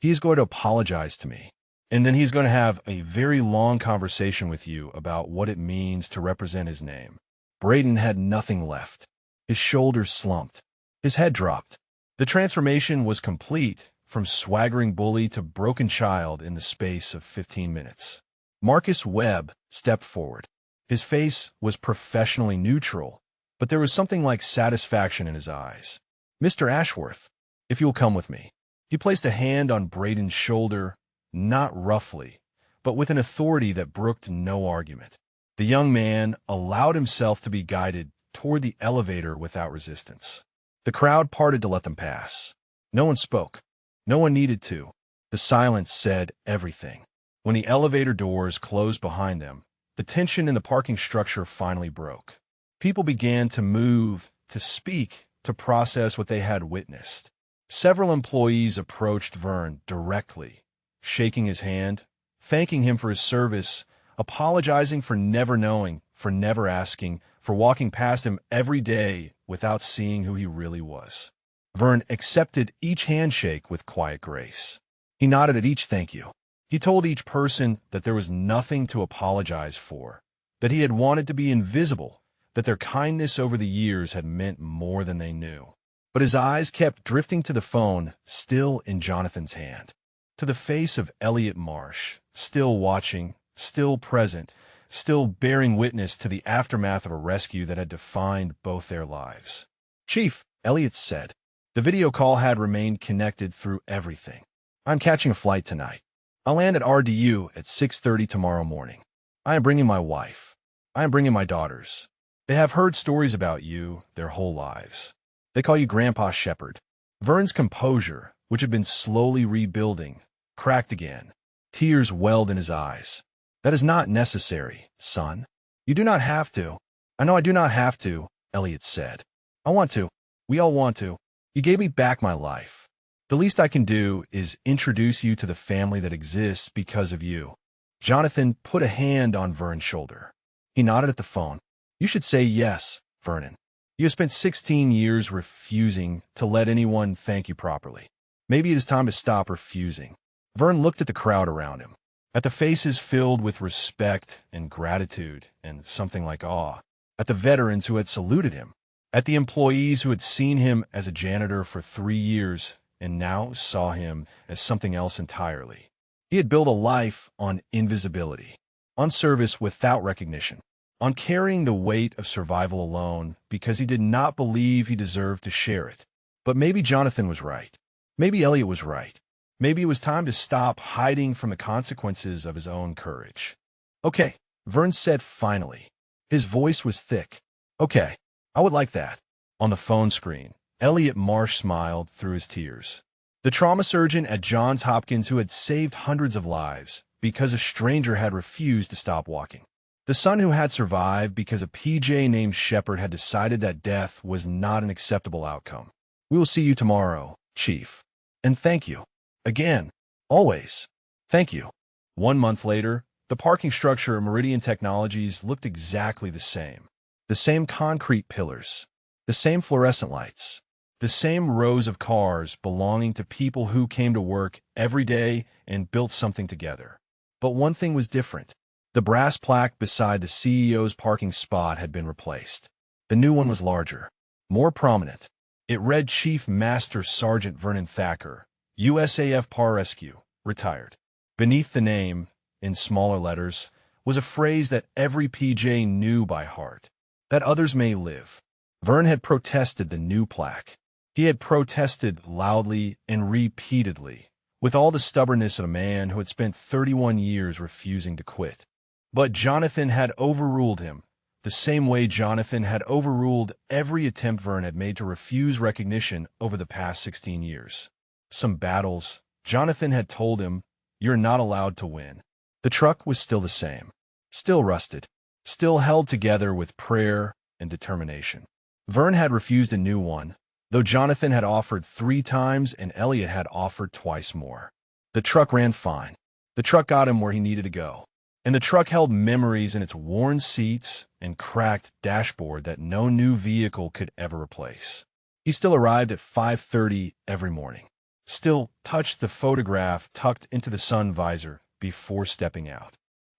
Speaker 1: He is going to apologize to me. And then he's going to have a very long conversation with you about what it means to represent his name. Braden had nothing left. His shoulders slumped. His head dropped. The transformation was complete, from swaggering bully to broken child in the space of 15 minutes. Marcus Webb stepped forward. His face was professionally neutral, but there was something like satisfaction in his eyes. Mr. Ashworth, if you will come with me. He placed a hand on Braden's shoulder, not roughly, but with an authority that brooked no argument. The young man allowed himself to be guided toward the elevator without resistance. The crowd parted to let them pass. No one spoke. No one needed to. The silence said everything. When the elevator doors closed behind them, the tension in the parking structure finally broke. People began to move, to speak, to process what they had witnessed. Several employees approached Vern directly, shaking his hand, thanking him for his service, apologizing for never knowing, for never asking, for walking past him every day without seeing who he really was. Vern accepted each handshake with quiet grace. He nodded at each thank you. He told each person that there was nothing to apologize for, that he had wanted to be invisible, that their kindness over the years had meant more than they knew. But his eyes kept drifting to the phone, still in Jonathan's hand, to the face of Elliot Marsh, still watching, still present, still bearing witness to the aftermath of a rescue that had defined both their lives. "Chief," Elliot said. The video call had remained connected through everything. "I'm catching a flight tonight. I'll land at RDU at 6:30 tomorrow morning. I am bringing my wife. I am bringing my daughters. They have heard stories about you their whole lives. They call you Grandpa Shepherd." Vern's composure, which had been slowly rebuilding, cracked again. Tears welled in his eyes. "That is not necessary, son. You do not have to." "I know I do not have to," Elliot said. "I want to. We all want to. You gave me back my life. The least I can do is introduce you to the family that exists because of you." Jonathan put a hand on Vern's shoulder. He nodded at the phone. "You should say yes, Vernon. You have spent 16 years refusing to let anyone thank you properly. Maybe it is time to stop refusing." Vern looked at the crowd around him, at the faces filled with respect and gratitude and something like awe, at the veterans who had saluted him, at the employees who had seen him as a janitor for 3 years and now saw him as something else entirely. He had built a life on invisibility, on service without recognition, on carrying the weight of survival alone because he did not believe he deserved to share it. But maybe Jonathan was right. Maybe Elliot was right. Maybe it was time to stop hiding from the consequences of his own courage. "Okay, Vern said finally. His voice was thick. Okay, I would like that. On the phone screen, Elliot Marsh smiled through his tears. The trauma surgeon at Johns Hopkins who had saved hundreds of lives because a stranger had refused to stop walking. The son who had survived because a PJ named Shepard had decided that death was not an acceptable outcome. We will see you tomorrow, Chief. And thank you. Again. Always. Thank you. 1 month later, the parking structure of Meridian Technologies looked exactly the same. The same concrete pillars. The same fluorescent lights. The same rows of cars belonging to people who came to work every day and built something together. But one thing was different. The brass plaque beside the CEO's parking spot had been replaced. The new one was larger, more prominent. It read Chief Master Sergeant Vernon Thacker, USAF Pararescue, retired. Beneath the name, in smaller letters, was a phrase that every PJ knew by heart, that others may live. Vern had protested the new plaque. He had protested loudly and repeatedly, with all the stubbornness of a man who had spent 31 years refusing to quit. But Jonathan had overruled him, the same way Jonathan had overruled every attempt Vern had made to refuse recognition over the past 16 years. Some battles, Jonathan had told him, "You're not allowed to win." The truck was still the same, still rusted, still held together with prayer and determination. Vern had refused a new one, though Jonathan had offered 3 times and Elliot had offered twice more. The truck ran fine. The truck got him where he needed to go. And the truck held memories in its worn seats and cracked dashboard that no new vehicle could ever replace. He still arrived at 5:30 every morning, still touched the photograph tucked into the sun visor before stepping out.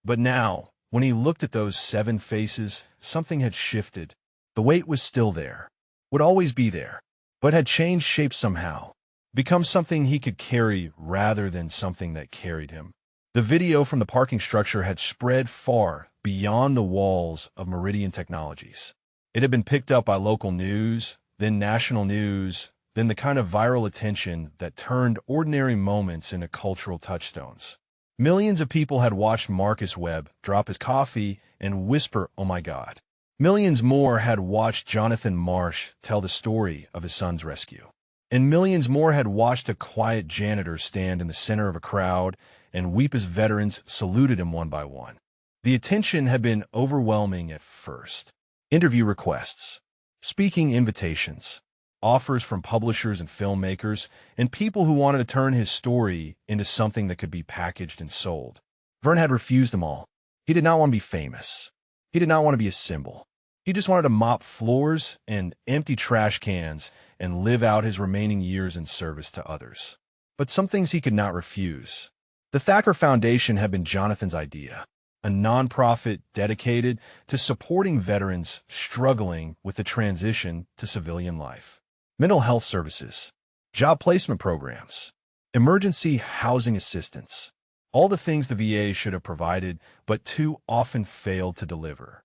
Speaker 1: But now, when he looked at those 7 faces, something had shifted. The weight was still there, would always be there, but had changed shape somehow, become something he could carry rather than something that carried him. The video from the parking structure had spread far beyond the walls of Meridian Technologies. It had been picked up by local news, then national news, then the kind of viral attention that turned ordinary moments into cultural touchstones. Millions of people had watched Marcus Webb drop his coffee and whisper, "Oh my God." Millions more had watched Jonathan Marsh tell the story of his son's rescue. And millions more had watched a quiet janitor stand in the center of a crowd and weep as veterans saluted him one by one. The attention had been overwhelming at first. Interview requests, speaking invitations, offers from publishers and filmmakers, and people who wanted to turn his story into something that could be packaged and sold. Vern had refused them all. He did not want to be famous. He did not want to be a symbol. He just wanted to mop floors and empty trash cans and live out his remaining years in service to others. But some things he could not refuse. The Thacker Foundation had been Jonathan's idea, a nonprofit dedicated to supporting veterans struggling with the transition to civilian life. Mental health services, job placement programs, emergency housing assistance, all the things the VA should have provided but too often failed to deliver.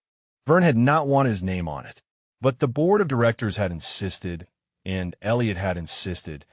Speaker 1: Vern had not wanted his name on it, but the board of directors had insisted, and Elliot had insisted,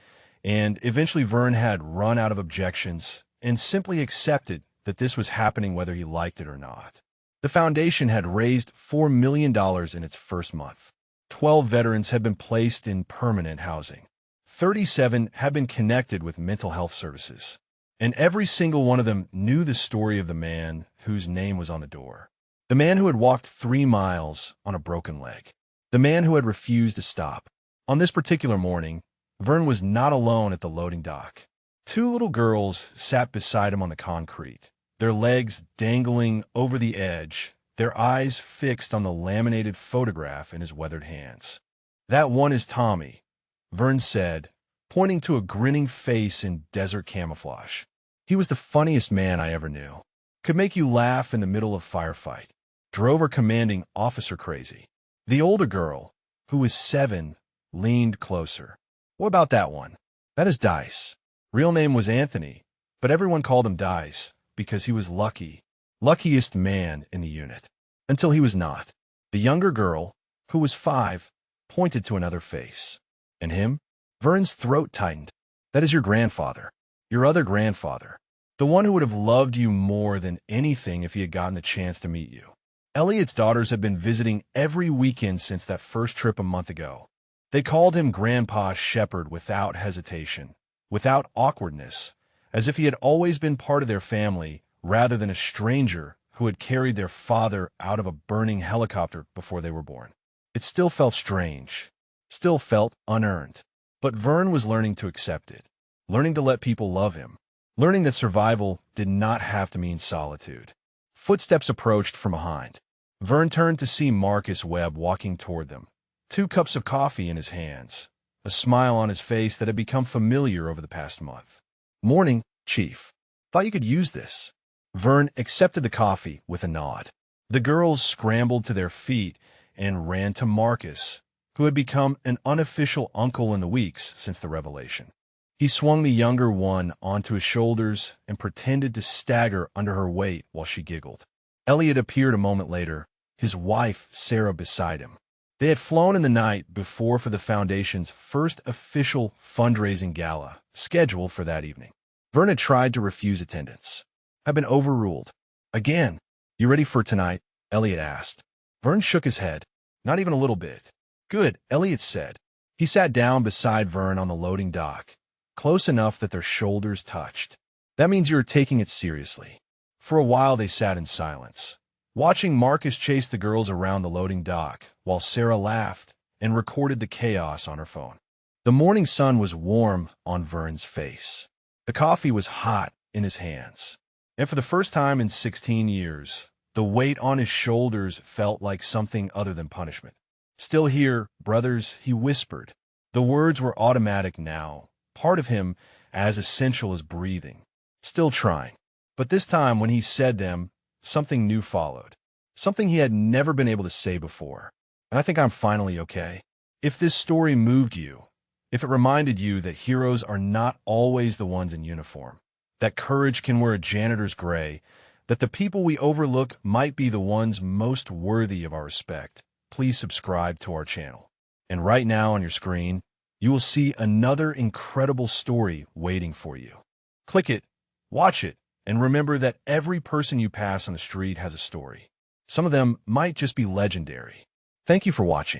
Speaker 1: and eventually Vern had run out of objections and simply accepted that this was happening whether he liked it or not. The foundation had raised $4 million in its first month. 12 veterans had been placed in permanent housing. 37 had been connected with mental health services. And every single one of them knew the story of the man whose name was on the door. The man who had walked 3 miles on a broken leg. The man who had refused to stop. On this particular morning, Vern was not alone at the loading dock. 2 little girls sat beside him on the concrete, their legs dangling over the edge, their eyes fixed on the laminated photograph in his weathered hands. "That one is Tommy," Vern said, pointing to a grinning face in desert camouflage. "He was the funniest man I ever knew. Could make you laugh in the middle of a firefight. Drove her commanding officer crazy." The older girl, who was 7, leaned closer. "What about that one?" "That is Dice. Real name was Anthony, but everyone called him Dice because he was luckiest man in the unit. Until he was not." The younger girl, who was 5, pointed to another face. "And him?" Vern's throat tightened. "That is your grandfather. Your other grandfather. The one who would have loved you more than anything if he had gotten the chance to meet you. Elliot's daughters had been visiting every weekend since that first trip a month ago. They called him Grandpa Shepherd without hesitation, without awkwardness, as if he had always been part of their family rather than a stranger who had carried their father out of a burning helicopter before they were born. It still felt strange, still felt unearned. But Vern was learning to accept it, learning to let people love him, learning that survival did not have to mean solitude. Footsteps approached from behind. Vern turned to see Marcus Webb walking toward them, 2 cups of coffee in his hands, a smile on his face that had become familiar over the past month. "Morning, Chief. Thought you could use this." Vern accepted the coffee with a nod. The girls scrambled to their feet and ran to Marcus, who had become an unofficial uncle in the weeks since the revelation. He swung the younger one onto his shoulders and pretended to stagger under her weight while she giggled. Elliot appeared a moment later, his wife, Sarah, beside him. They had flown in the night before for the Foundation's first official fundraising gala, scheduled for that evening. Vern had tried to refuse attendance. "I've been overruled. Again. You ready for tonight?" Elliot asked. Vern shook his head. "Not even a little bit." "Good," Elliot said. He sat down beside Vern on the loading dock, close enough that their shoulders touched. "That means you are taking it seriously." For a while they sat in silence, watching Marcus chase the girls around the loading dock while Sarah laughed and recorded the chaos on her phone. The morning sun was warm on Vern's face. The coffee was hot in his hands. And for the first time in 16 years, the weight on his shoulders felt like something other than punishment. "Still here, brothers," he whispered. The words were automatic now, part of him as essential as breathing. Still trying. But this time when he said them, something new followed. Something he had never been able to say before. "And I think I'm finally okay." If this story moved you, if it reminded you that heroes are not always the ones in uniform, that courage can wear a janitor's gray, that the people we overlook might be the ones most worthy of our respect, please subscribe to our channel. And right now on your screen, you will see another incredible story waiting for you. Click it, watch it, and remember that every person you pass on the street has a story. Some of them might just be legendary. Thank you for watching.